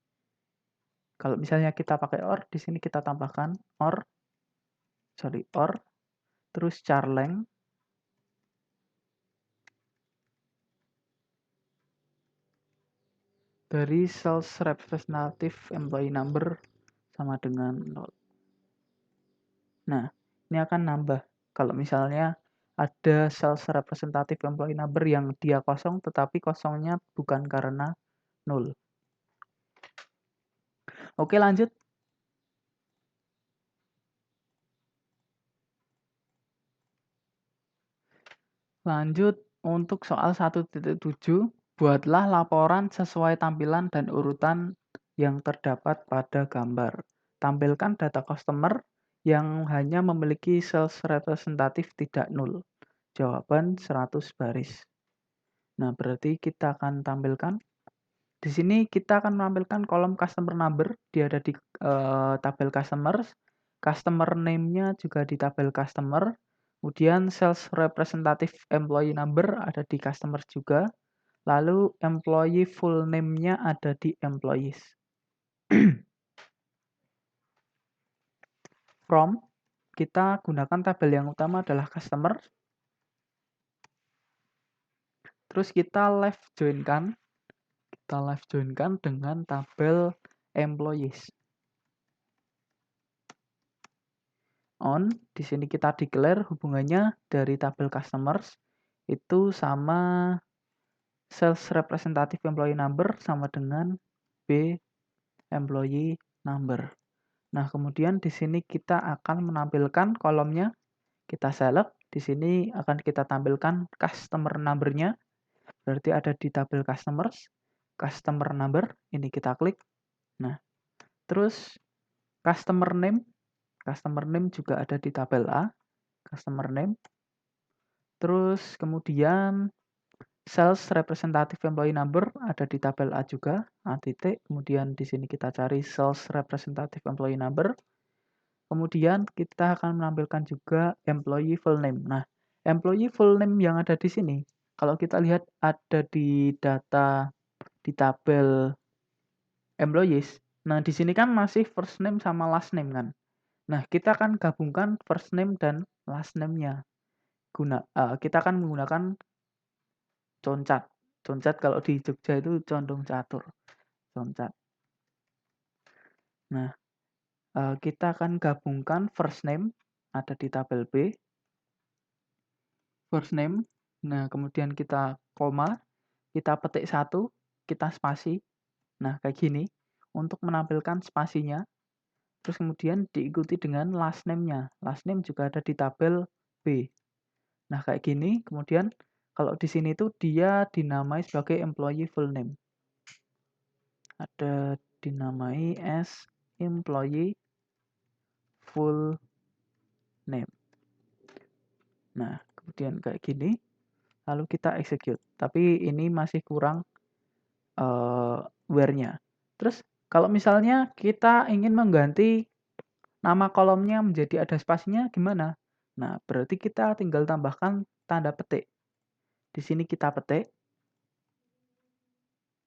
Kalau misalnya kita pakai OR, di sini kita tambahkan OR, terus char length dari sales representative employee number sama dengan 0. Nah, ini akan nambah. Kalau misalnya ada sales representative employee number yang dia kosong, tetapi kosongnya bukan karena 0. Oke, lanjut. Lanjut untuk soal 1.7, buatlah laporan sesuai tampilan dan urutan yang terdapat pada gambar. Tampilkan data customer yang hanya memiliki sales representative tidak 0. Jawaban 100 baris. Nah, berarti kita akan tampilkan. Di sini kita akan menampilkan kolom customer number, dia ada di tabel customers, customer name-nya juga di tabel customer, kemudian sales representative employee number ada di customers juga, lalu employee full name-nya ada di employees. From, kita gunakan tabel yang utama adalah customer, terus kita left join-kan dengan tabel employees. On, di sini kita declare hubungannya dari tabel customers itu sama sales representative employee number sama dengan B employee number. Nah, kemudian di sini kita akan menampilkan kolomnya, kita select, di sini akan kita tampilkan customer number-nya, berarti ada di tabel customers, customer number, ini kita klik. Nah, terus customer name juga ada di tabel A, customer name. Terus kemudian sales representative employee number ada di tabel A juga, A titik. Kemudian di sini kita cari sales representative employee number. Kemudian kita akan menampilkan juga employee full name. Nah, employee full name yang ada di sini, kalau kita lihat ada di data di tabel employees. Nah, di sini kan masih first name sama last name kan. Nah, kita akan gabungkan first name dan last name-nya. Kita akan menggunakan concat. Concat kalau di Jogja itu condong catur. Concat. Nah, kita akan gabungkan first name ada di tabel B. First name. Nah, kemudian kita koma, kita petik 1, kita spasi. Nah, kayak gini untuk menampilkan spasinya. Terus kemudian diikuti dengan last name-nya. Last name juga ada di tabel B. Nah, kayak gini. Kemudian kalau di sini tuh dia dinamai sebagai employee full name. Ada dinamai as employee full name. Nah, kemudian kayak gini, lalu kita execute. Tapi ini masih kurang where-nya. Terus kalau misalnya kita ingin mengganti nama kolomnya menjadi ada spasinya gimana? Nah, berarti kita tinggal tambahkan tanda petik. Di sini kita petik,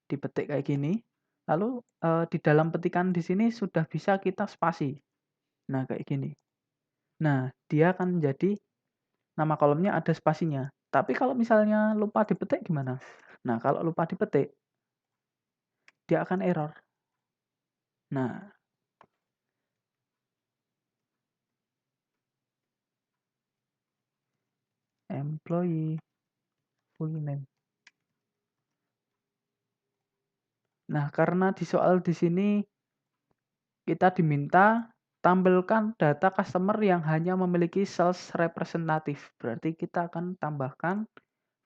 dipetik kayak gini. Lalu di dalam petikan di sini sudah bisa kita spasi. Nah, kayak gini. Nah, dia akan menjadi nama kolomnya ada spasinya. Tapi kalau misalnya lupa dipetik gimana? Nah, kalau lupa dipetik, dia akan error. Nah, employee full name. Nah, karena di soal di sini kita diminta tampilkan data customer yang hanya memiliki sales representative. Berarti kita akan tambahkan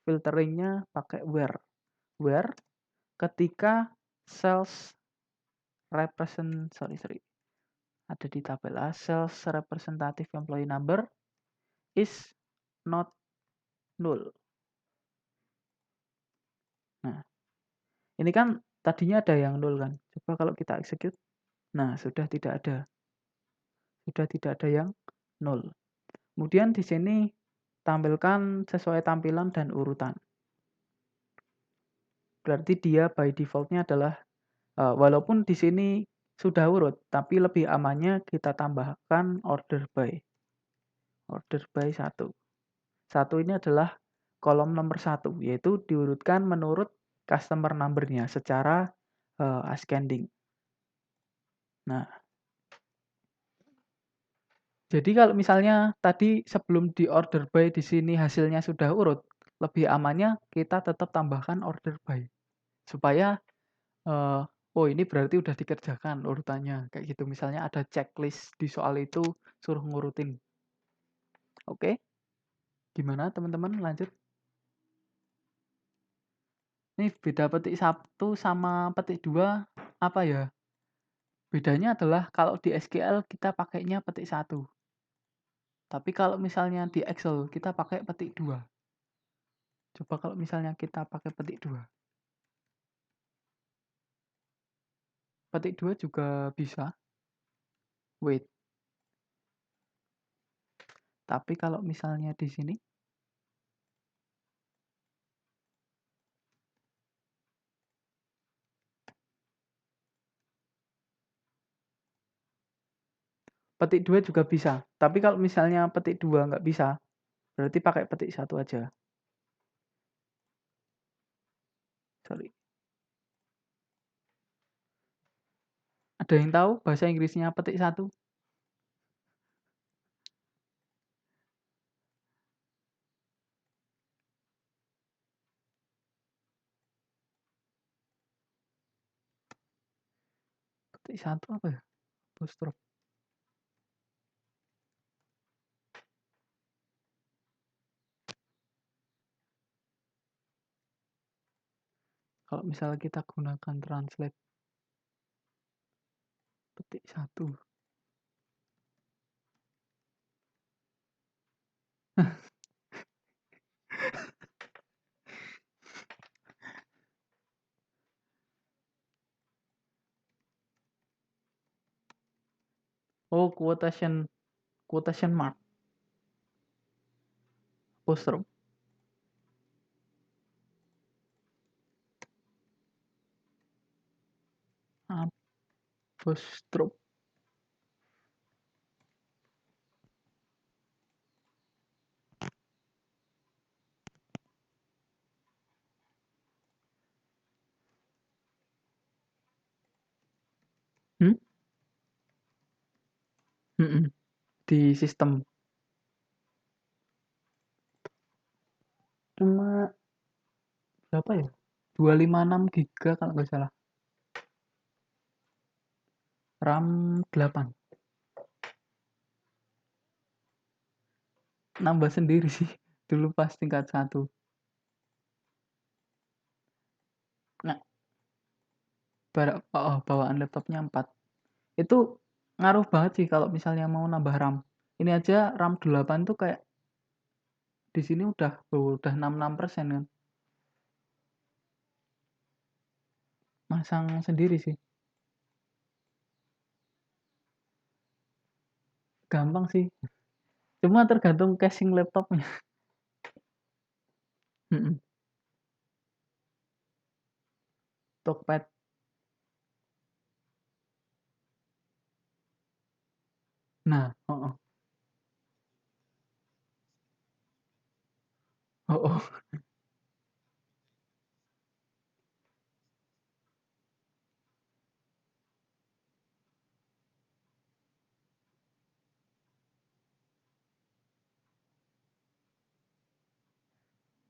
filteringnya pakai where. Where ketika sales ada di tabel A, sales representative employee number is not null. Nah, ini kan tadinya ada yang nol kan. Coba kalau kita execute. Nah, sudah tidak ada. sudah tidak ada yang nol. Kemudian di sini tampilkan sesuai tampilan dan urutan. Berarti dia by default-nya adalah walaupun di sini sudah urut, tapi lebih amannya kita tambahkan order by 1. 1 ini adalah kolom nomor 1, yaitu diurutkan menurut customer number-nya secara ascending. Nah, jadi kalau misalnya tadi sebelum di order by di sini hasilnya sudah urut, lebih amannya kita tetap tambahkan order by. Supaya, oh ini berarti udah dikerjakan urutannya, kayak gitu. Misalnya ada checklist di soal itu, suruh ngurutin. Oke, gimana teman-teman lanjut? Ini beda petik 1 sama petik 2 apa ya? Bedanya adalah kalau di SQL kita pakainya petik 1, tapi kalau misalnya di Excel kita pakai petik 2. Coba kalau misalnya kita pakai petik 2. Petik 2 juga bisa, wait. Tapi kalau misalnya di sini, petik 2 juga bisa. Tapi kalau misalnya petik 2 nggak bisa, berarti pakai petik 1 aja. Sorry. Ada yang tahu bahasa Inggrisnya petik 1? Petik 1 apa ya? Apostrophe. Kalau misalnya kita gunakan translate petik 1. Oh, quotation mark, apostrophe. Apostrophe. Hmm? Mm-mm. Di sistem. Cuma berapa ya? 256 giga kalau nggak salah. RAM 8. Nambah sendiri sih. Dulu pas tingkat 1. Nah, bawaan laptopnya 4. Itu ngaruh banget sih kalau misalnya mau nambah RAM. Ini aja RAM 8 tuh kayak di sini udah 66% kan. Masang sendiri sih. Gampang sih. Cuma tergantung casing laptopnya. Mm-mm. Talkpad. Nah, oh. Oh, oh.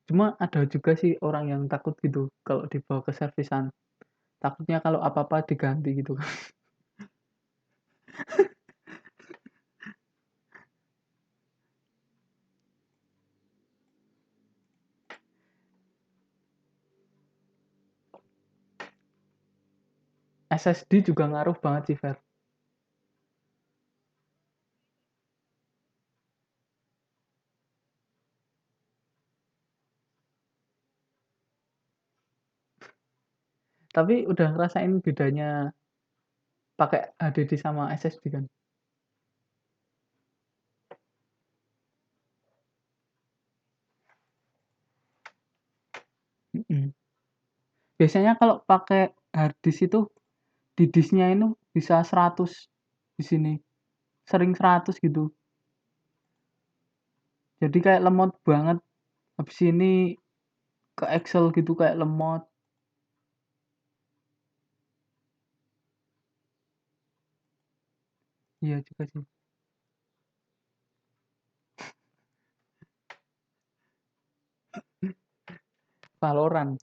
Cuma ada juga sih orang yang takut gitu kalau dibawa ke servisan. Takutnya kalau apa-apa diganti gitu kan. SSD juga ngaruh banget sih, Fer. Tapi udah ngerasain bedanya pakai HDD sama SSD kan? Biasanya kalau pakai harddisk itu di disknya itu bisa 100 di sini, sering 100 gitu. Jadi kayak lemot banget, habis ini ke Excel gitu kayak lemot. Iya juga sih. Valorant.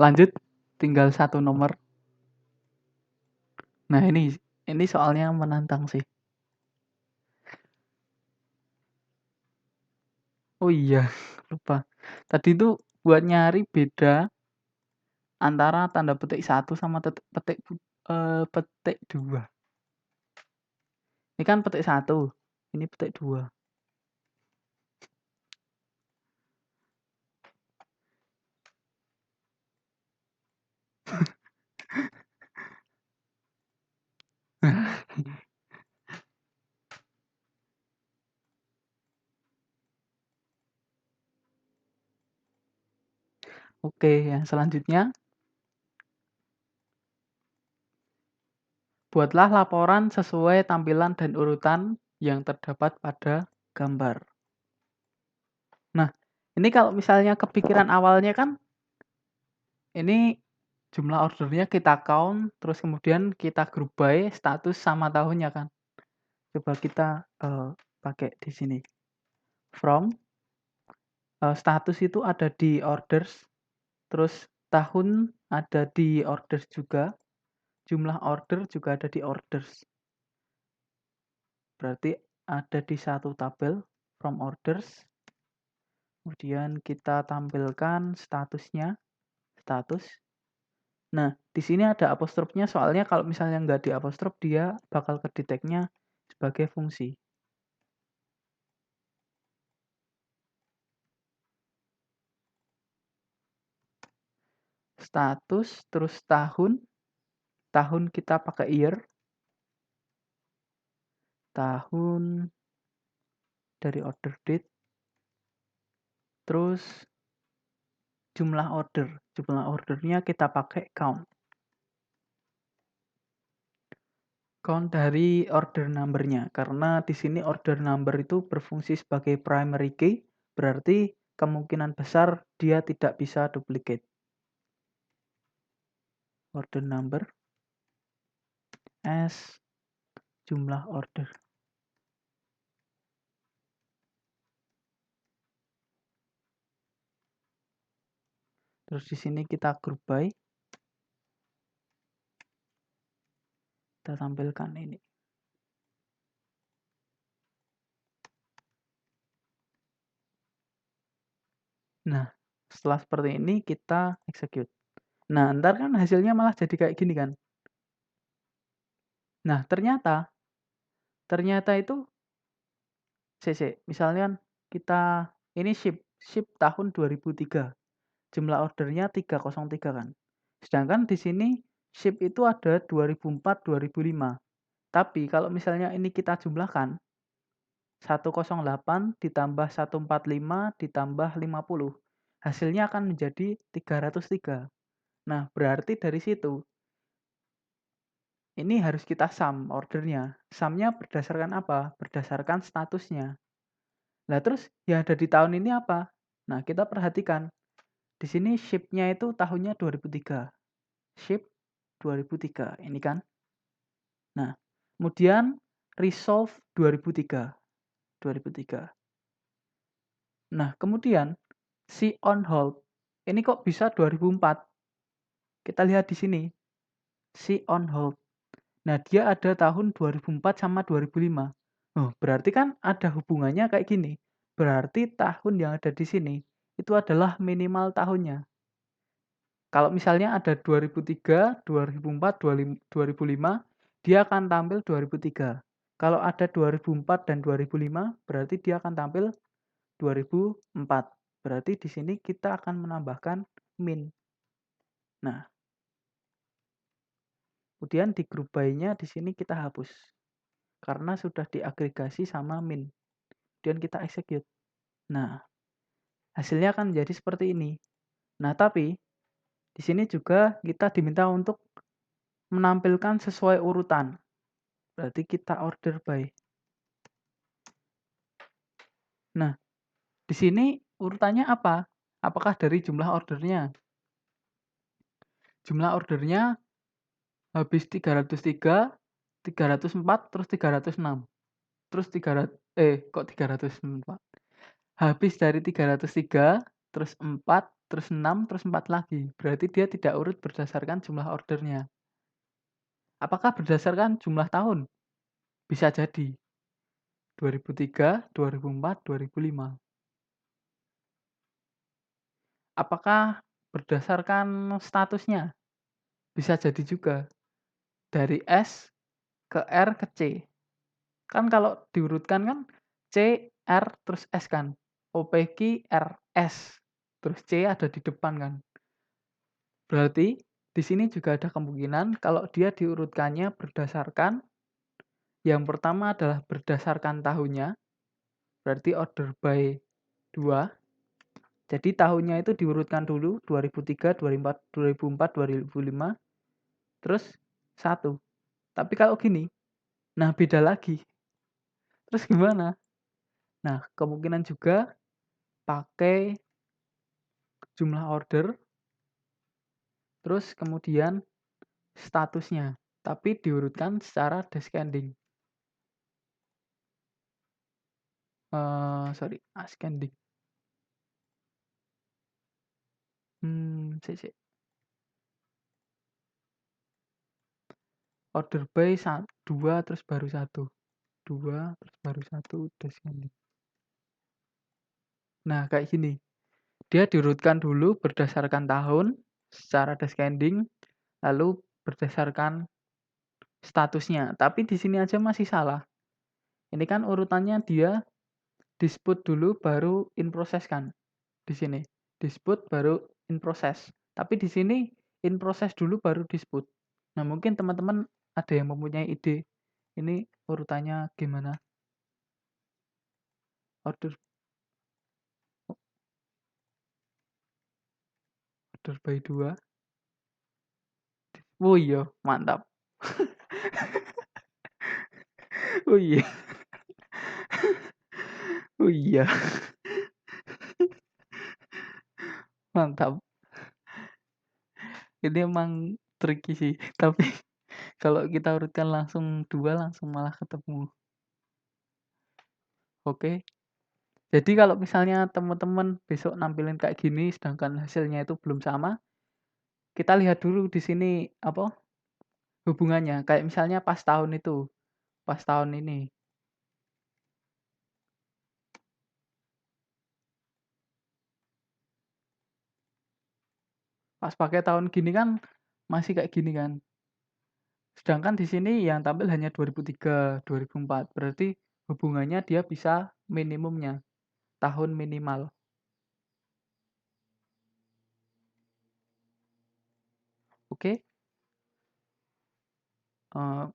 Lanjut, tinggal satu nomor. Nah ini soalnya menantang sih. Oh iya, lupa. Tadi tuh buat nyari beda antara tanda petik satu sama petik 2. Ini kan petik satu, ini petik 2. Oke, yang selanjutnya, buatlah laporan sesuai tampilan dan urutan yang terdapat pada gambar. Nah, ini kalau misalnya kepikiran awalnya kan, ini jumlah ordernya kita count, terus kemudian kita group by status sama tahunnya kan. Coba kita pakai di sini. From status itu ada di orders, terus tahun ada di orders juga, jumlah order juga ada di orders. Berarti ada di satu tabel from orders. Kemudian kita tampilkan statusnya, status. Nah, di sini ada apostrofnya soalnya kalau misalnya nggak di apostrof dia bakal kedeteknya sebagai fungsi. Status, terus tahun, tahun kita pakai year, tahun dari order date, terus jumlah order. Jumlah ordernya kita pakai count. Count dari order number-nya. Karena di sini order number itu berfungsi sebagai primary key, berarti kemungkinan besar dia tidak bisa duplicate. Order number as jumlah order. Terus di sini kita group by. Kita tampilkan ini. Nah, setelah seperti ini kita execute. Nah, ntar kan hasilnya malah jadi kayak gini kan. Nah, ternyata itu misalnya kita ini ship tahun 2003. Jumlah ordernya 303 kan. Sedangkan di sini ship itu ada 2004, 2005. Tapi kalau misalnya ini kita jumlahkan 108 ditambah 145 ditambah 50. Hasilnya akan menjadi 303. Nah, berarti dari situ ini harus kita sum ordernya. Sumnya berdasarkan apa? Berdasarkan statusnya. Nah, terus yang ada di tahun ini apa? Nah, kita perhatikan. Di sini ship-nya itu tahunnya 2003. Ship 2003, ini kan. Nah, kemudian resolve 2003. 2003. Nah, kemudian si on hold ini kok bisa 2004? Kita lihat di sini. Si on hold. Nah, dia ada tahun 2004 sama 2005. Oh, berarti kan ada hubungannya kayak gini. Berarti tahun yang ada di sini itu adalah minimal tahunnya. Kalau misalnya ada 2003, 2004, 2005, dia akan tampil 2003. Kalau ada 2004 dan 2005, berarti dia akan tampil 2004. Berarti di sini kita akan menambahkan min. Nah, kemudian di group by-nya di sini kita hapus. karena sudah diagregasi sama min, kemudian kita execute. Nah, hasilnya akan menjadi seperti ini. Nah, tapi di sini juga kita diminta untuk menampilkan sesuai urutan. Berarti kita order by. Nah, di sini urutannya apa? Apakah dari jumlah ordernya? Jumlah ordernya habis 303, 304, terus 306. Terus 300 kok 304? Habis dari 303, terus 4, terus 6, terus 4 lagi. Berarti dia tidak urut berdasarkan jumlah ordernya. Apakah berdasarkan jumlah tahun? Bisa jadi. 2003, 2004, 2005. Apakah berdasarkan statusnya? Bisa jadi juga. Dari S ke R ke C. Kan kalau diurutkan kan C, R, terus S kan. OPQ, R, S. Terus C ada di depan kan. Berarti di sini juga ada kemungkinan kalau dia diurutkannya berdasarkan yang pertama adalah berdasarkan tahunnya, berarti order by 2. Jadi tahunnya itu diurutkan dulu 2003, 2004, 2005, terus 1. Tapi kalau gini, nah beda lagi. Terus gimana? Nah, kemungkinan juga pakai jumlah order, terus kemudian statusnya, tapi diurutkan secara descending. Sorry, ascending. Sik. Order by 2 terus baru 1. 2 terus baru 1 descending. Nah, kayak gini. Dia diurutkan dulu berdasarkan tahun secara descending, lalu berdasarkan statusnya. Tapi di sini aja masih salah. Ini kan urutannya dia dispute dulu baru in process kan. Di sini. Dispute baru in process. Tapi di sini in process dulu baru dispute. Nah, mungkin teman-teman ada yang mempunyai ide. Ini urutannya gimana? Order order by 2. Oh iya, mantap. Oh iya. Oh iya, mantap. Ini emang tricky sih, tapi kalau kita urutkan langsung 2 langsung malah ketemu. Oke. Jadi kalau misalnya teman-teman besok nampilin kayak gini sedangkan hasilnya itu belum sama, kita lihat dulu di sini apa, hubungannya. Kayak misalnya pas tahun itu, pas tahun ini. Pas pakai tahun gini kan masih kayak gini kan. Sedangkan di sini yang tampil hanya 2003, 2004. Berarti hubungannya dia bisa minimumnya, tahun minimal. Oke,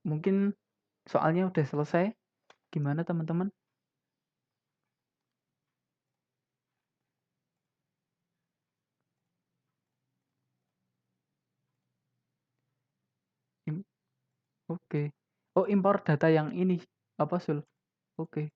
mungkin soalnya udah selesai. Gimana teman-teman? Im oke. Oh, impor data yang ini, apa, Sul? Oke.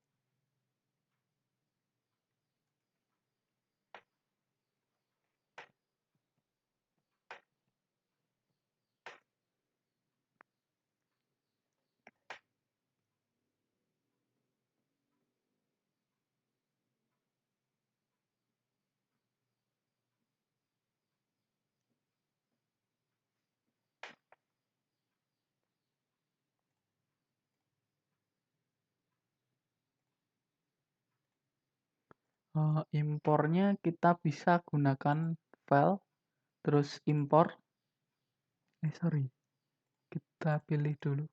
Impornya kita bisa gunakan file, terus import sorry, kita pilih dulu.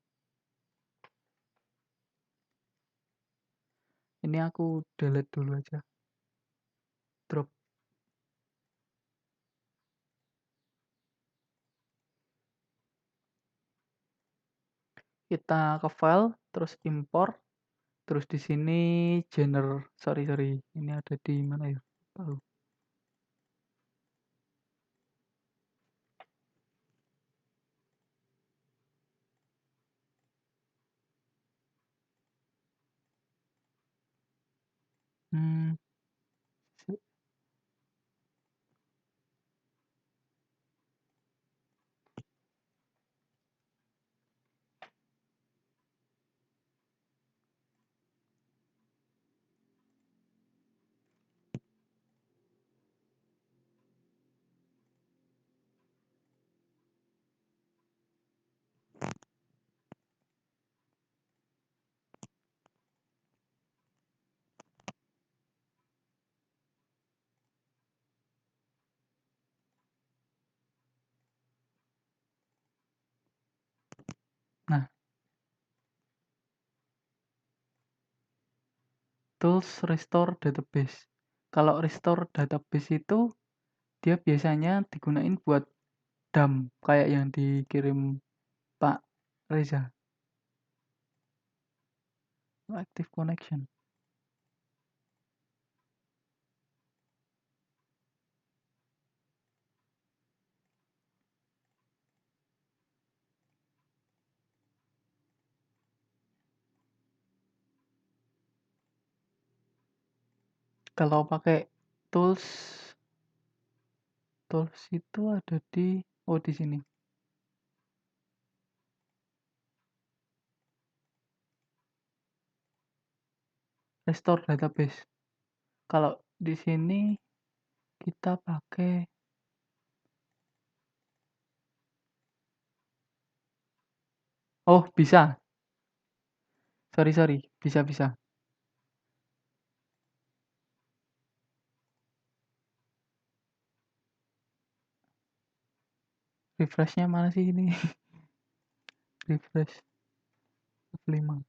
Ini aku delete dulu aja. Drop. Kita ke file, terus import, terus di sini sorry, ini ada di mana ya? Lupa. Hmm, nah, tools restore database. Kalau restore database itu dia biasanya digunain buat dump kayak yang dikirim Pak Reza. Active connection. Kalau pakai tools tools itu ada di sini. Restore database. Kalau di sini kita pakai bisa. Sorry, bisa. Refresh-nya mana sih ini? Refresh F5.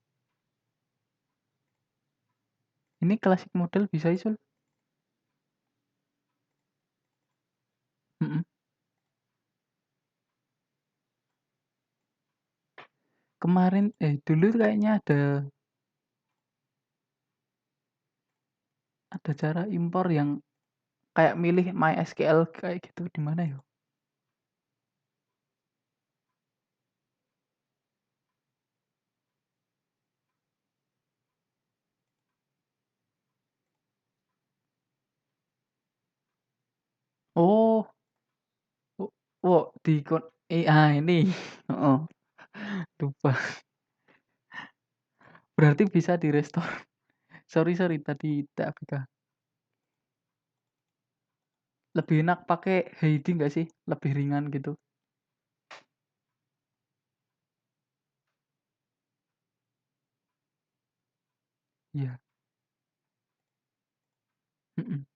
Ini classic model bisa Isul? Mm-mm. Kemarin dulu kayaknya ada cara impor yang kayak milih MySQL kayak gitu di mana ya? Oh, oh, oh di ini. Oh, lupa. Berarti bisa di restore. Sorry tadi TAPK. Lebih enak pakai Heidi nggak sih? Lebih ringan gitu. Iya. Mm-mm.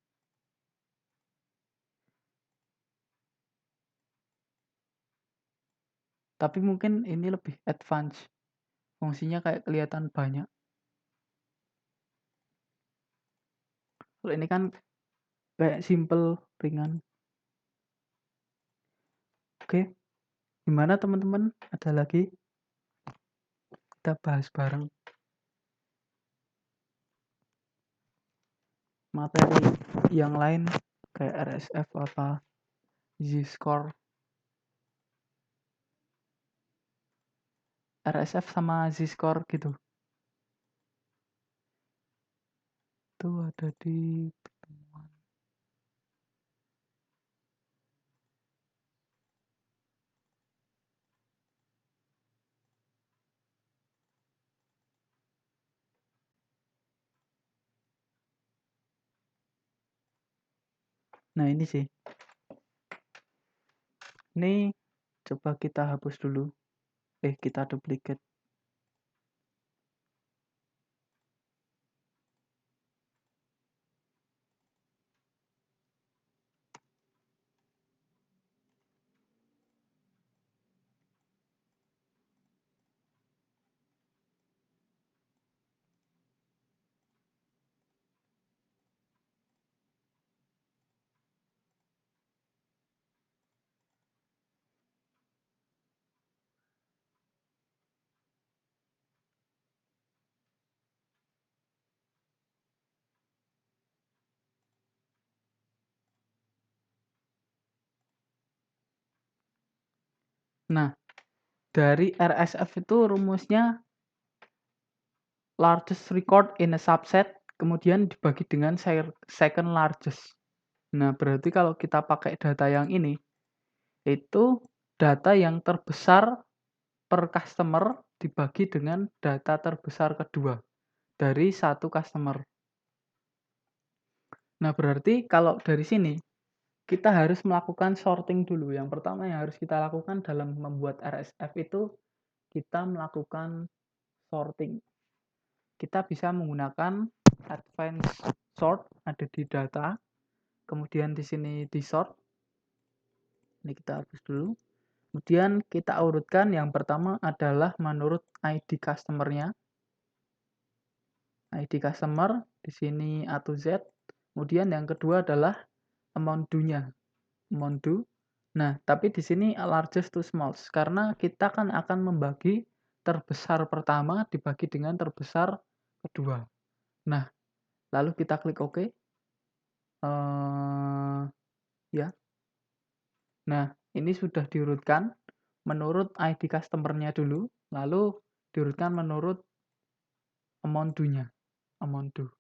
Tapi mungkin ini lebih advance. Fungsinya kayak kelihatan banyak. Kalau ini kan kayak simple, ringan. Oke, gimana teman-teman? Ada lagi kita bahas bareng materi yang lain kayak RSF apa Z-score, RSF sama Z-score gitu. Itu ada di pertemuan. Nah ini sih. Ini coba kita hapus dulu. Kita duplicate. Nah, dari RSF itu rumusnya largest record in a subset, kemudian dibagi dengan second largest. Nah, berarti kalau kita pakai data yang ini, itu data yang terbesar per customer dibagi dengan data terbesar kedua dari satu customer. Nah, berarti kalau dari sini kita harus melakukan sorting dulu. Yang pertama yang harus kita lakukan dalam membuat RSF itu kita melakukan sorting. Kita bisa menggunakan advanced sort ada di data, kemudian di sini di sort. Ini kita hapus dulu. Kemudian kita urutkan, yang pertama adalah menurut ID customer-nya. ID customer di sini A to Z. Kemudian yang kedua adalah amount due-nya. Amount due. Nah, tapi di sini largest to smallest karena kita kan akan membagi terbesar pertama dibagi dengan terbesar kedua. Nah, lalu kita klik OK. Ya. Nah, ini sudah diurutkan menurut ID customer-nya dulu, lalu diurutkan menurut amount due-nya. Amount due.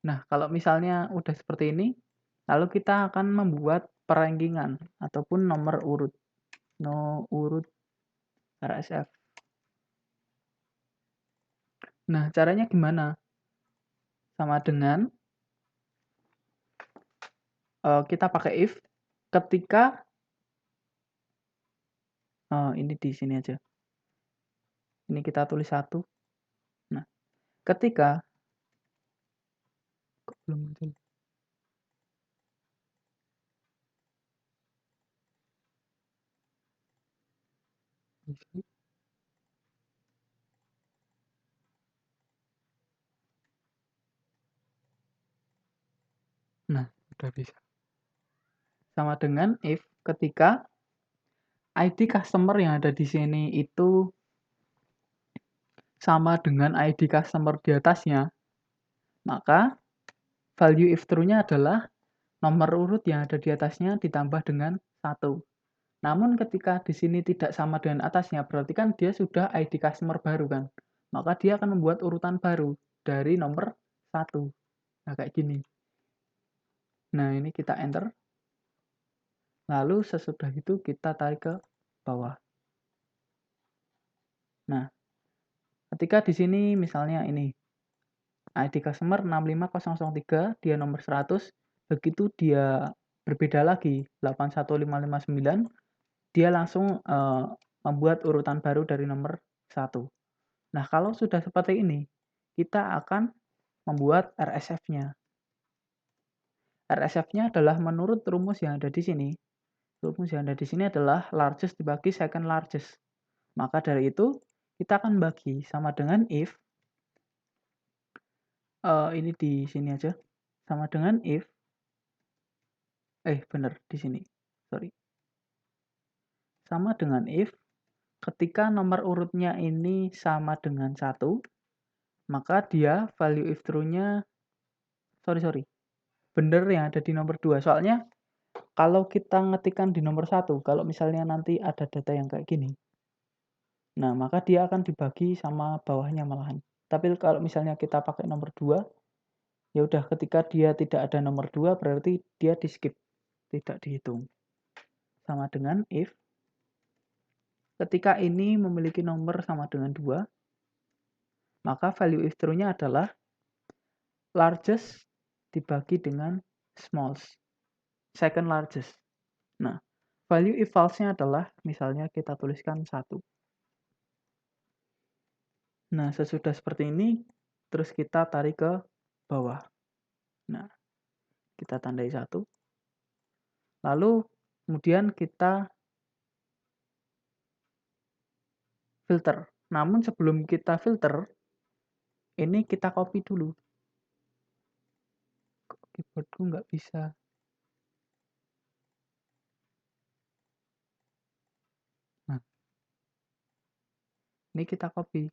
Nah, kalau misalnya udah seperti ini, lalu kita akan membuat perankingan ataupun nomor urut. Urut RSF. Nah, caranya gimana? Sama dengan kita pakai if ketika ini di sini aja. Ini kita tulis 1. Nah, ketika kok belum muncul. Nah, udah bisa. Sama dengan if ketika ID customer yang ada di sini itu sama dengan ID customer di atasnya, maka value if true-nya adalah nomor urut yang ada di atasnya ditambah dengan 1. Namun ketika di sini tidak sama dengan atasnya, berarti kan dia sudah ID customer baru kan. Maka dia akan membuat urutan baru dari nomor 1. Nah, kayak gini. Nah, ini kita enter. Lalu sesudah itu kita tarik ke bawah. Nah, ketika di sini misalnya ini ID customer 65003, dia nomor 100, begitu dia berbeda lagi 81559, dia langsung membuat urutan baru dari nomor 1. Nah, kalau sudah seperti ini, kita akan membuat RSF-nya. RSF-nya adalah menurut rumus yang ada di sini. Rumus yang ada di sini adalah largest dibagi second largest. Maka dari itu, kita akan bagi sama dengan if, ini di sini aja, sama dengan if, benar, di sini, sorry. Sama dengan if, ketika nomor urutnya ini sama dengan 1, maka dia value if true-nya, sorry, benar yang ada di nomor 2. Soalnya kalau kita ngetikkan di nomor 1, kalau misalnya nanti ada data yang kayak gini, nah maka dia akan dibagi sama bawahnya malahan. Tapi kalau misalnya kita pakai nomor 2, ya udah ketika dia tidak ada nomor 2 berarti dia di-skip, tidak dihitung. Sama dengan if ketika ini memiliki nomor sama dengan 2, maka value if true-nya adalah largest dibagi dengan smallest, second largest. Nah, value if false-nya adalah misalnya kita tuliskan 1. Nah, sesudah seperti ini, terus kita tarik ke bawah. Nah, kita tandai 1. Lalu, kemudian kita filter. Namun sebelum kita filter, ini kita copy dulu. Kok keyboardku nggak bisa. Nah, ini kita copy.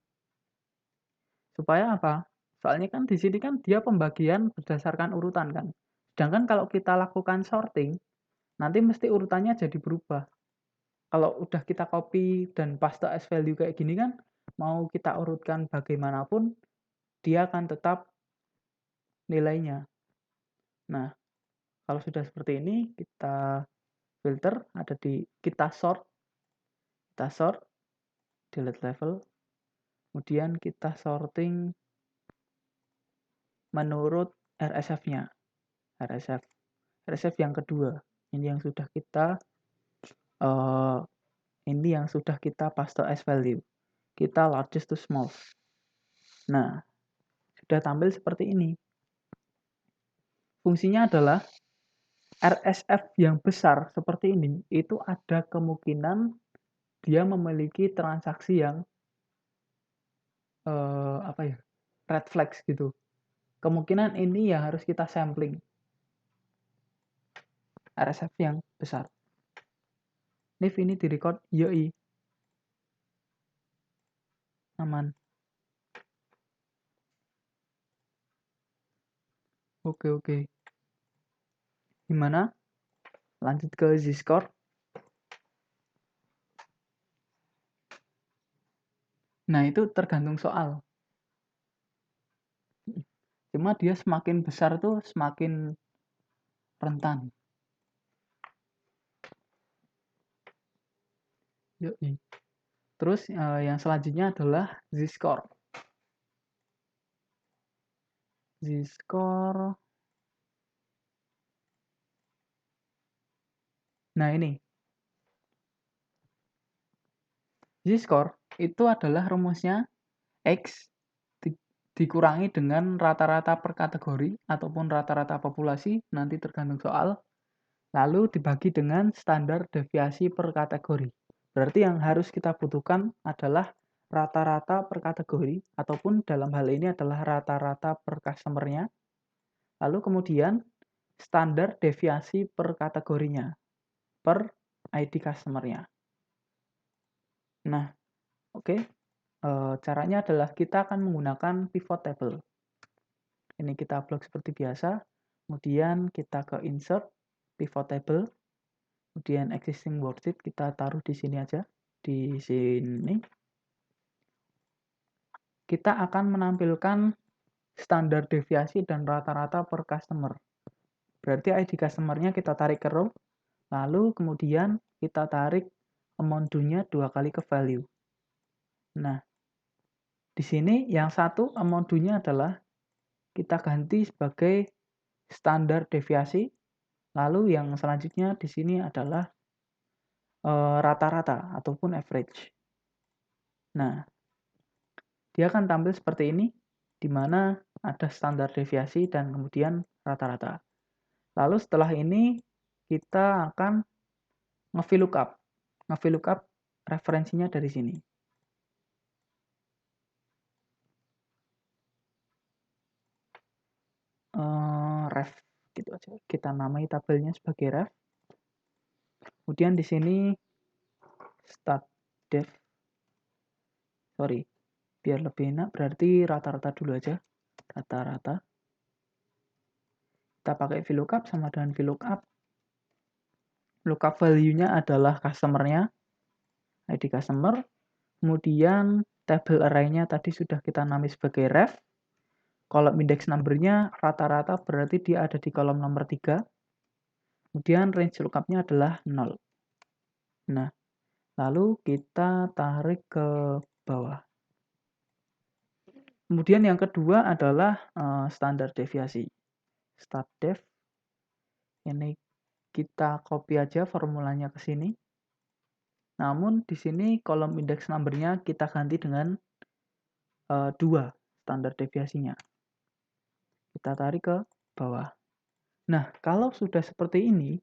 Supaya apa? Soalnya kan di sini kan dia pembagian berdasarkan urutan kan. Sedangkan kalau kita lakukan sorting, nanti mesti urutannya jadi berubah. Kalau udah kita copy dan paste as value kayak gini kan, mau kita urutkan bagaimanapun, dia akan tetap nilainya. Nah, kalau sudah seperti ini, kita filter, kita sort, delete level, kemudian kita sorting menurut RSF-nya, RSF, RSF yang kedua. Ini yang sudah kita uh, paste as value. Kita largest to small. Nah, sudah tampil seperti ini. Fungsinya adalah RSF yang besar seperti ini, itu ada kemungkinan dia memiliki transaksi yang red flags gitu. Kemungkinan ini yang harus kita sampling. RSF yang besar. Ini direcord, yoi. Aman. Oke. Gimana? Lanjut ke Z-score. Nah, itu tergantung soal. Cuma dia semakin besar tuh semakin rentan. Yoi. Terus yang selanjutnya adalah Z-score. Z-score. Nah, ini. Z-score itu adalah rumusnya X dikurangi dengan rata-rata per kategori ataupun rata-rata populasi, nanti tergantung soal, lalu dibagi dengan standar deviasi per kategori. Berarti yang harus kita butuhkan adalah rata-rata per kategori, ataupun dalam hal ini adalah rata-rata per customer-nya, lalu kemudian standar deviasi per kategorinya, per ID customer-nya. Nah, oke. Caranya adalah kita akan menggunakan pivot table. Ini kita blok seperti biasa, kemudian kita ke insert, pivot table, kemudian existing worksheet kita taruh di sini aja, di sini. Kita akan menampilkan standar deviasi dan rata-rata per customer. Berarti ID customer-nya kita tarik ke row, lalu kemudian kita tarik amount due-nya 2 kali ke value. Nah, di sini yang satu amount due-nya adalah kita ganti sebagai standar deviasi, lalu yang selanjutnya di sini adalah rata-rata ataupun average. Nah, dia akan tampil seperti ini, di mana ada standar deviasi dan kemudian rata-rata. Lalu setelah ini kita akan nge-VLOOKUP. Nge-VLOOKUP referensinya dari sini. Ref gitu aja. Kita namai tabelnya sebagai ref. Kemudian di sini start def. Sorry, biar lebih enak berarti rata-rata dulu aja. Rata-rata. Kita pakai VLOOKUP sama dengan VLOOKUP. Lookup value-nya adalah customer-nya, ID customer. Kemudian table array-nya tadi sudah kita namai sebagai ref. Kolom index number-nya rata-rata berarti dia ada di kolom nomor 3. Kemudian range lookup-nya adalah 0. Nah, lalu kita tarik ke bawah. Kemudian yang kedua adalah standar deviasi. Start def. Ini kita copy aja formulanya ke sini. Namun di sini kolom index number-nya kita ganti dengan 2 standar deviasinya. Kita tarik ke bawah. Nah, kalau sudah seperti ini,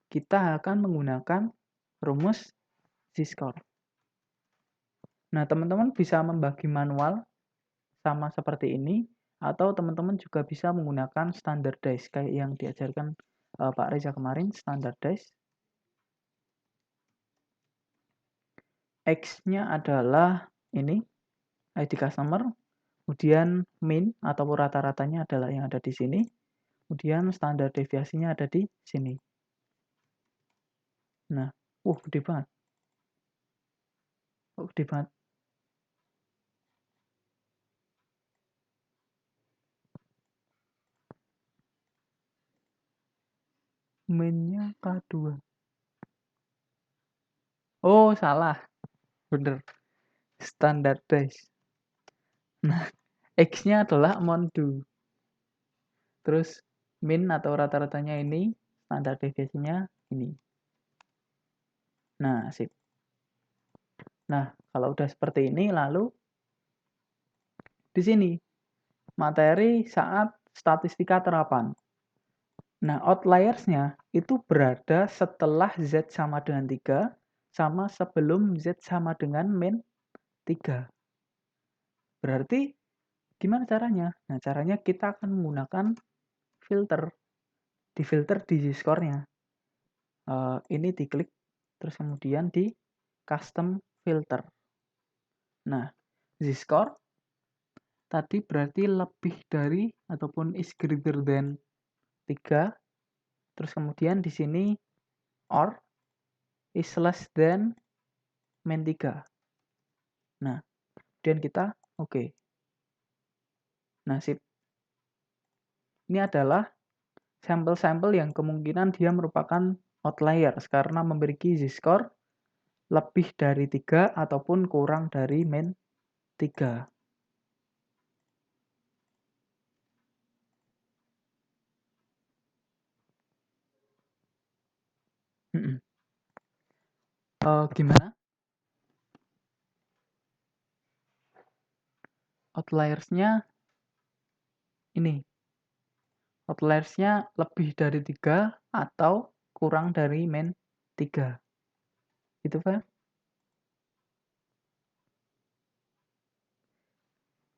kita akan menggunakan rumus Z-score. Nah, teman-teman bisa membagi manual sama seperti ini, atau teman-teman juga bisa menggunakan standardize kayak yang diajarkan Pak Reza kemarin, standardize. X-nya adalah ini, ID customer, kemudian mean atau rata-ratanya adalah yang ada di sini, kemudian standar deviasinya ada di sini. Nah, gede banget, kok gede banget. Min-nya K2. Oh, salah, bener, standardized. Nah, X-nya adalah amount due, terus min atau rata-ratanya ini, standar deviasinya ini. Nah, sip. Nah, kalau udah seperti ini lalu di sini materi saat statistika terapan. Nah, outliers-nya itu berada setelah Z sama dengan 3 sama sebelum Z sama dengan min 3. Berarti gimana caranya? Nah, caranya kita akan menggunakan filter. Difilter di Z-score-nya. Ini diklik, terus kemudian di custom filter. Nah, Z-score tadi berarti lebih dari ataupun is greater than 3. Terus kemudian di sini or is less than min 3. Nah, kemudian kita oke. Nah, sip. Ini adalah sampel-sampel yang kemungkinan dia merupakan outliers karena memiliki Z-score lebih dari 3 ataupun kurang dari min 3. Mhm. Gimana? Outliers-nya ini, outliers-nya lebih dari 3 atau kurang dari min 3. Gitu, Pak?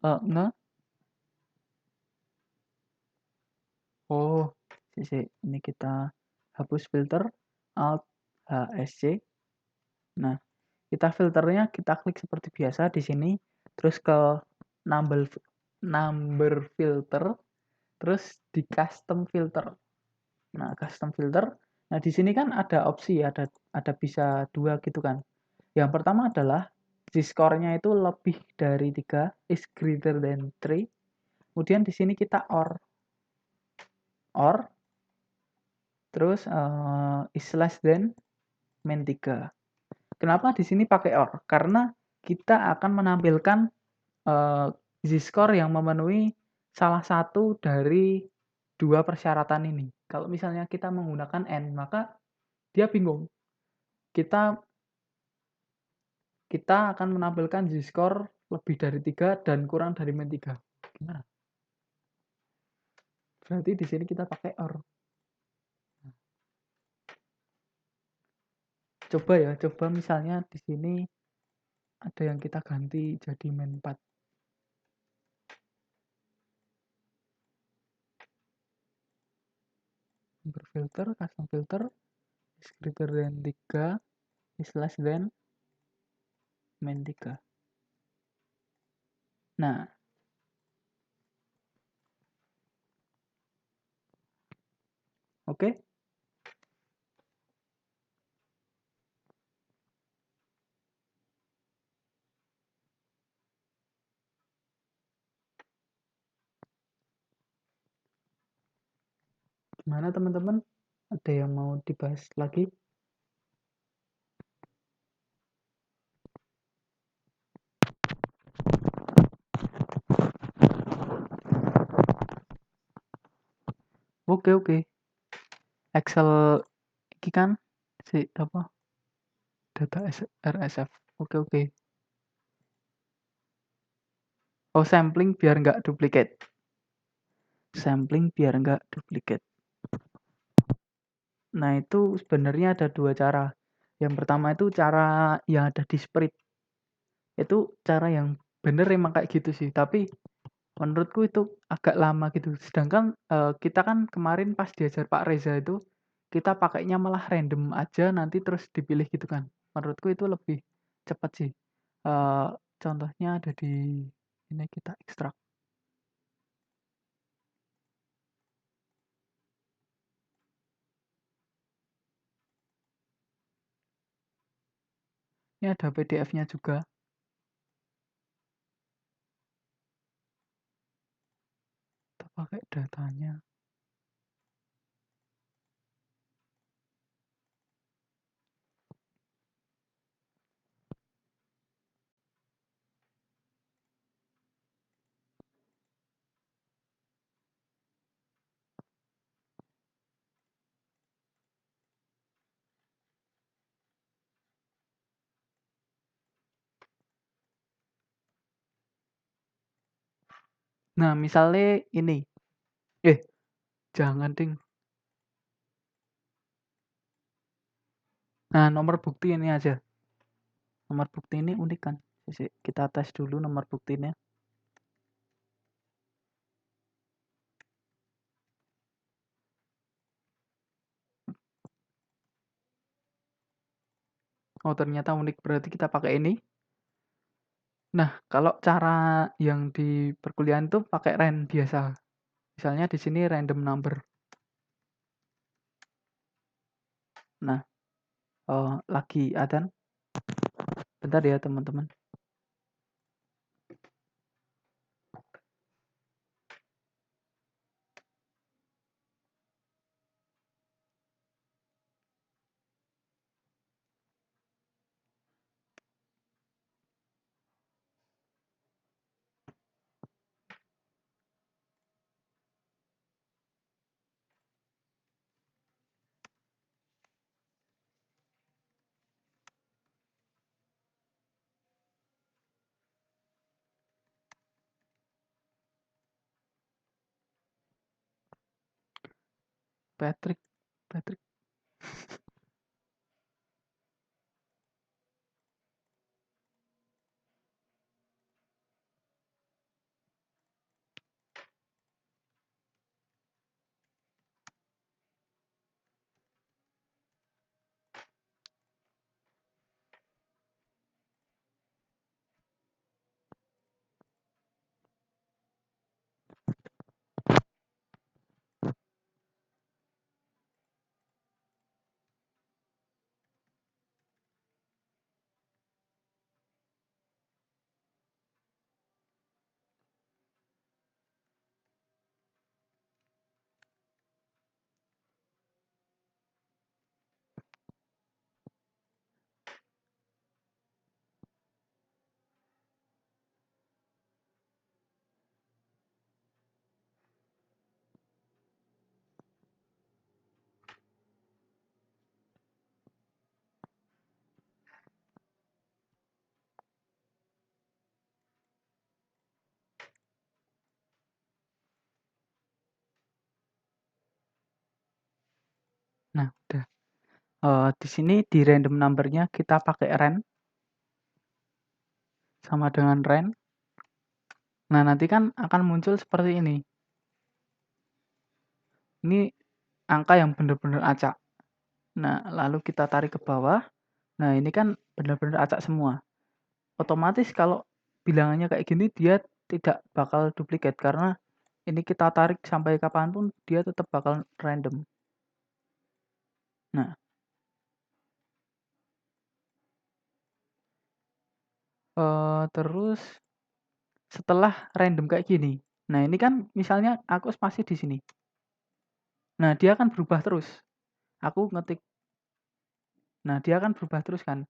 Nge oh, sik, ini kita hapus filter, Alt HSC. Nah, kita filternya kita klik seperti biasa di sini, terus ke number number filter, terus di custom filter. Nah, custom filter, nah di sini kan ada opsi, ada bisa 2 gitu kan. Yang pertama adalah Z-score-nya itu lebih dari 3, is greater than 3. Kemudian di sini kita or terus is less than min 3. Kenapa di sini pakai or? Karena kita akan menampilkan Z-score yang memenuhi salah satu dari 2 persyaratan ini. Kalau misalnya kita menggunakan N, maka dia bingung. Kita kita akan menampilkan Z-score lebih dari 3 dan kurang dari min 3. Gimana? Berarti di sini kita pakai or. Coba ya, coba misalnya di sini ada yang kita ganti jadi min 4. Berfilter, custom filter, is greater than 3, is less than min 3. Nah, oke. Gimana teman-teman? Ada yang mau dibahas lagi? Oke, oke. Excel iki kan si apa? Data RSF. Oke, oke. Oh, sampling biar nggak duplicate. Sampling biar nggak duplicate. Nah, itu sebenarnya ada 2 cara. Yang pertama itu cara yang ada di spread. Itu cara yang bener emang kayak gitu sih, tapi menurutku itu agak lama gitu. Sedangkan, kita kan kemarin pas diajar Pak Reza itu, kita pakainya malah random aja nanti terus dipilih gitu kan. Menurutku itu lebih cepat sih. Eee, Contohnya ada di ini kita ekstrak. Ini ada PDF-nya juga. Kita pakai datanya. Nah, misalnya ini. Eh, jangan, Ding. Nah, nomor bukti ini aja. Nomor bukti ini unik kan? Kita tes dulu nomor buktinya. Oh, ternyata unik. Berarti kita pakai ini. Nah, kalau cara yang di perkuliahan itu pakai rand biasa. Misalnya di sini random number. Nah, lagi adzan. Bentar ya, teman-teman. Patrick. Nah, udah. Di sini di random numbernya kita pakai rand. Sama dengan rand. Nah, nanti kan akan muncul seperti ini. Ini angka yang benar-benar acak. Nah, lalu kita tarik ke bawah. Nah, ini kan benar-benar acak semua. Otomatis kalau bilangannya kayak gini, dia tidak bakal duplikat. Karena ini kita tarik sampai kapanpun, dia tetap bakal random. Nah, terus setelah random kayak gini. Nah, ini kan misalnya aku masih di sini. Nah, dia akan berubah terus. Aku ngetik. Nah, dia akan berubah terus kan.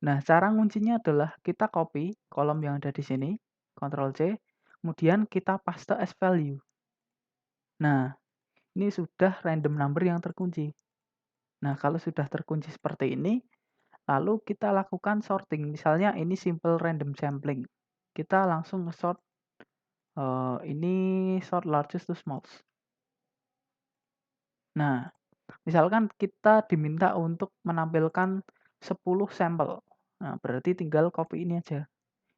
Nah, cara nguncinya adalah kita copy kolom yang ada di sini, Ctrl C, kemudian kita paste as value. Nah, ini sudah random number yang terkunci. Nah, kalau sudah terkunci seperti ini, lalu kita lakukan sorting. Misalnya ini simple random sampling. Kita langsung nge-sort, ini sort largest to smallest. Nah, misalkan kita diminta untuk menampilkan 10 sampel. Nah, berarti tinggal copy ini aja.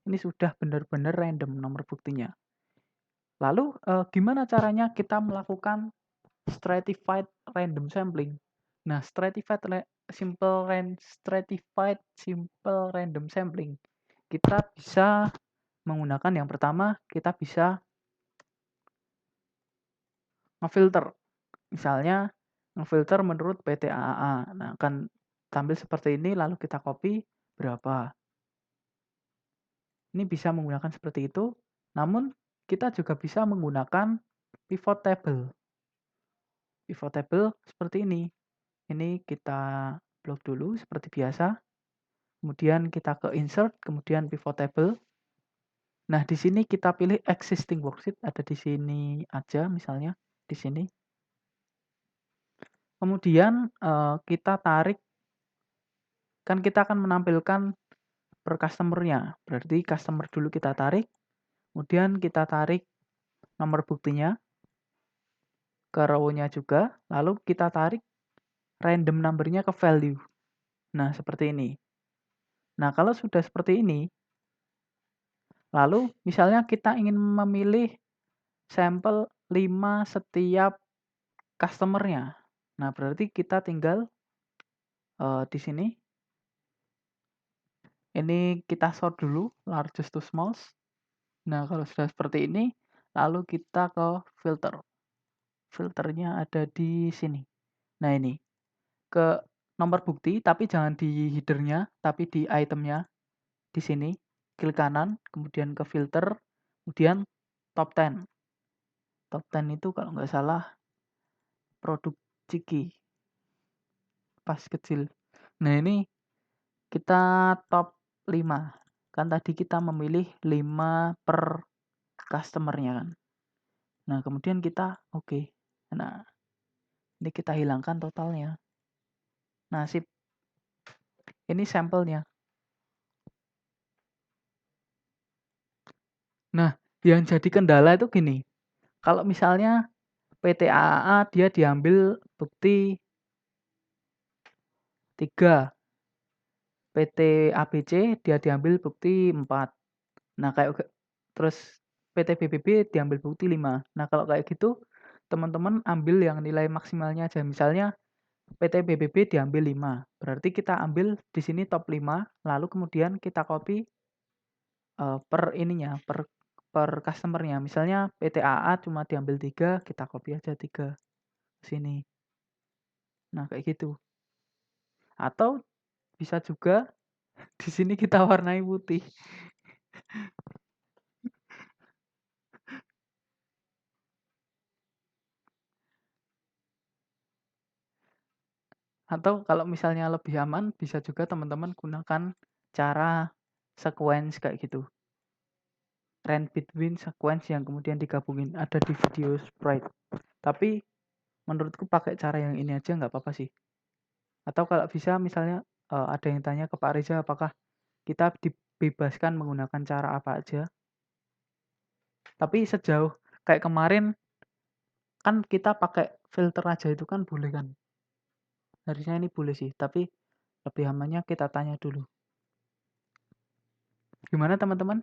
Ini sudah benar-benar random nomor buktinya. Lalu, gimana caranya kita melakukan stratified random sampling? Nah, stratified simple random sampling, kita bisa menggunakan yang pertama, kita bisa ngefilter. Misalnya ngefilter menurut PTAAA. Nah, akan tampil seperti ini, lalu kita copy, berapa. Ini bisa menggunakan seperti itu, namun kita juga bisa menggunakan pivot table. Pivot table seperti ini. Ini kita blok dulu seperti biasa, kemudian kita ke insert, kemudian pivot table. Nah, di sini kita pilih existing worksheet, ada di sini aja misalnya, di sini. Kemudian kita tarik, kan kita akan menampilkan per customer-nya. Berarti customer dulu kita tarik, kemudian kita tarik nomor buktinya ke row-nya juga, lalu kita tarik random number-nya ke value. Nah, seperti ini. Nah, kalau sudah seperti ini, lalu misalnya kita ingin memilih sampel 5 setiap customer-nya. Nah, berarti kita tinggal di sini, ini kita sort dulu, largest to smallest. Nah, kalau sudah seperti ini, lalu kita ke filter. Filternya ada di sini. Nah, ini. Ke nomor bukti, tapi jangan di header-nya, tapi di itemnya. Di sini, klik kanan, kemudian ke filter, kemudian top 10. Top 10 itu kalau nggak salah produk Ciki, pas kecil. Nah, ini kita top 5. Kan tadi kita memilih 5 per customer-nya kan. Nah, kemudian kita oke. Nah, ini kita hilangkan totalnya. Nah, sip. Ini sampelnya. Nah, yang jadi kendala itu gini. Kalau misalnya PT AAA dia diambil bukti 3, PT ABC dia diambil bukti 4. Nah, terus PT BBB diambil bukti 5. Nah, kalau kayak gitu teman-teman ambil yang nilai maksimalnya aja. Misalnya PT BBB diambil 5. Berarti kita ambil di sini top 5, lalu kemudian kita copy per ininya, per customer-nya. Misalnya PT AA cuma diambil 3, kita copy aja 3 ke sini. Nah, kayak gitu. Atau bisa juga di sini kita warnai putih. Atau kalau misalnya lebih aman, bisa juga teman-teman gunakan cara sequence kayak gitu. Trend between sequence yang kemudian digabungin ada di video sprite. Tapi menurutku pakai cara yang ini aja nggak apa-apa sih. Atau kalau bisa misalnya ada yang tanya ke Pak Reza apakah kita dibebaskan menggunakan cara apa aja. Tapi sejauh kayak kemarin kan kita pakai filter aja itu kan boleh kan. Harusnya ini boleh sih, tapi lebih amannya kita tanya dulu. Gimana teman-teman?